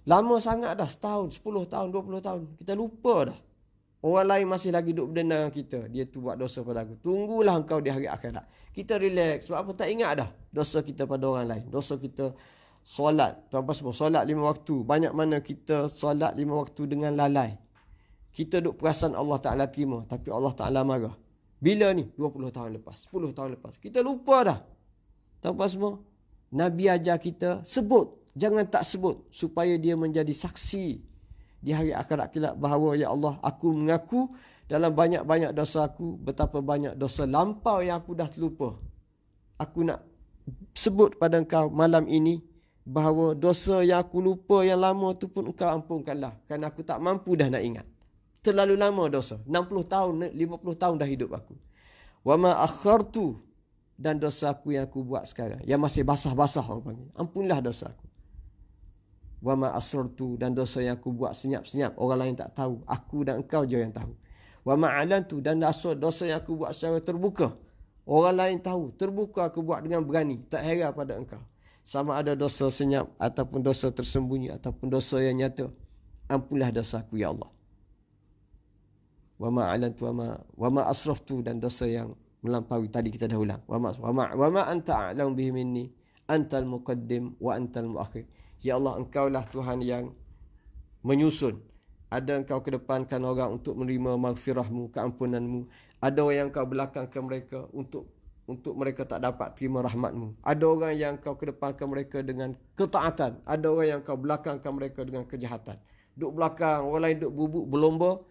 lama sangat dah, setahun, 10 tahun, 20 tahun, kita lupa dah. Orang lain masih lagi duduk berdendang kita, dia tu buat dosa pada aku. Tunggulah engkau di hari akhirat. Kita relax, sebab apa? Tak ingat dah dosa kita pada orang lain. Dosa kita solat, tahu apa semua, solat 5 waktu. Banyak mana kita solat 5 waktu dengan lalai. Kita duk perasan Allah Ta'ala terima, tapi Allah Ta'ala marah. Bila ni? 20 tahun lepas, 10 tahun lepas. Kita lupa dah. Tahu apa semua? Nabi ajar kita sebut, jangan tak sebut, supaya dia menjadi saksi di hari akhirat kelak bahawa ya Allah, aku mengaku dalam banyak-banyak dosa aku, betapa banyak dosa lampau yang aku dah terlupa. Aku nak sebut pada engkau malam ini bahawa dosa yang aku lupa yang lama tu pun engkau ampunkanlah, kerana aku tak mampu dah nak ingat. Terlalu lama dosa, 60 tahun, 50 tahun dah hidup aku. Wa ma akhartu, dan dosa aku yang aku buat sekarang, yang masih basah-basah orang panggil, ampunlah dosa aku. Wa ma asrartu, dan dosa yang aku buat senyap-senyap, orang lain tak tahu, aku dan engkau je yang tahu. Wa ma alantu, dan dosa yang aku buat secara terbuka, orang lain tahu, terbuka aku buat dengan berani, tak heran pada engkau. Sama ada dosa senyap ataupun dosa tersembunyi ataupun dosa yang nyata, ampunlah dosa aku ya Allah. Wa ma alantu wa ma asraftu, dan dosa yang melampaui, tadi kita dah ulang. Wa ma anta a'lam bihi minni, antal muqaddim wa antal muakhir. Ya Allah, engkaulah Tuhan yang menyusun. Ada engkau kedepankan orang untuk menerima maghfirahmu, keampunanmu. Ada orang yang engkau belakangkan mereka untuk mereka tak dapat terima rahmatmu. Ada orang yang engkau kedepankan mereka dengan ketaatan. Ada orang yang engkau belakangkan mereka dengan kejahatan. Duk belakang, orang lain duk bubuk berlomba.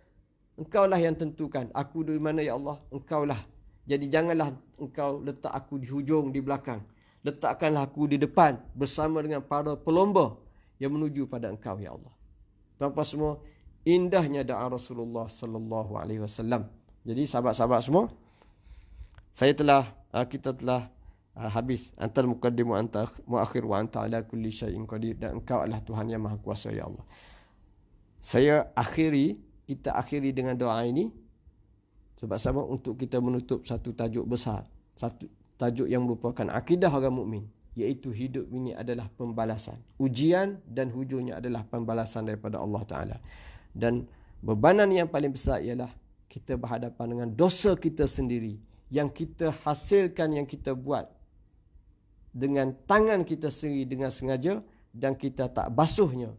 Engkaulah yang tentukan aku di mana ya Allah, engkaulah. Jadi janganlah engkau letak aku di hujung, di belakang. Letakkanlah aku di depan bersama dengan para pelomba yang menuju pada engkau ya Allah. Tanpa semua, indahnya doa Rasulullah sallallahu alaihi wasallam. Jadi sahabat-sahabat semua, kita telah habis. Antal muqaddim wa anta muakhir wa anta ala kulli syai'in qadir, dan engkau adalah Tuhan yang maha kuasa ya Allah. Kita akhiri dengan doa ini sebab untuk kita menutup satu tajuk besar, satu tajuk yang merupakan akidah orang mukmin, iaitu hidup ini adalah pembalasan. Ujian dan hujungnya adalah pembalasan daripada Allah Ta'ala. Dan bebanan yang paling besar ialah kita berhadapan dengan dosa kita sendiri yang kita hasilkan, yang kita buat dengan tangan kita sendiri dengan sengaja, dan kita tak basuhnya,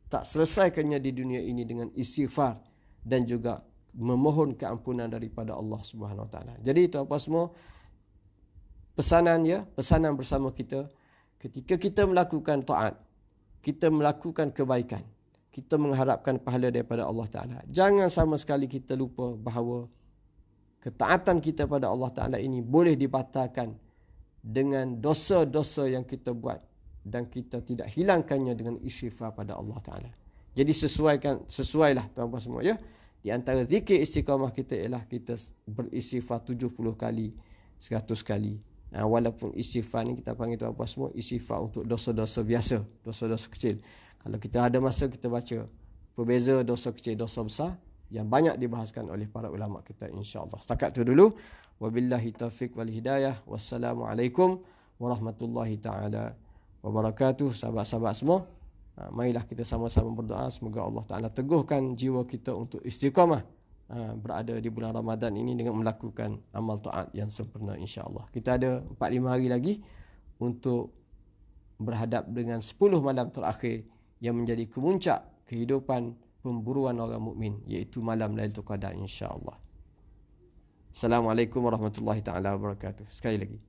tak selesaikannya di dunia ini dengan istighfar dan juga memohon keampunan daripada Allah Subhanahu Wa Taala. Jadi itu apa semua pesanan bersama kita, ketika kita melakukan taat, kita melakukan kebaikan, kita mengharapkan pahala daripada Allah Taala. Jangan sama sekali kita lupa bahawa ketaatan kita pada Allah Taala ini boleh dibatalkan dengan dosa-dosa yang kita buat, dan kita tidak hilangkannya dengan istighfar pada Allah Ta'ala. Jadi sesuailah tuan-tuan semua ya. Di antara zikir istiqamah kita ialah kita beristighfar 70 kali, 100 kali. Walaupun istighfar ni kita panggil tuan-tuan semua istighfar untuk dosa-dosa biasa, dosa-dosa kecil. Kalau kita ada masa kita baca perbeza dosa kecil, dosa besar yang banyak dibahaskan oleh para ulama kita insya-Allah. Setakat tu dulu. Wabillahi taufiq wal hidayah. Wassalamualaikum warahmatullahi taala wabarakatuh. Sahabat-sahabat semua, marilah kita sama-sama berdoa semoga Allah Taala teguhkan jiwa kita untuk istiqamah berada di bulan Ramadan ini dengan melakukan amal taat yang sempurna insya-Allah. Kita ada 4-5 hari lagi untuk berhadap dengan 10 malam terakhir yang menjadi kemuncak kehidupan pemburuan orang mukmin, iaitu malam Lailatul Qadar insya-Allah. Assalamualaikum warahmatullahi taala wabarakatuh. Sekali lagi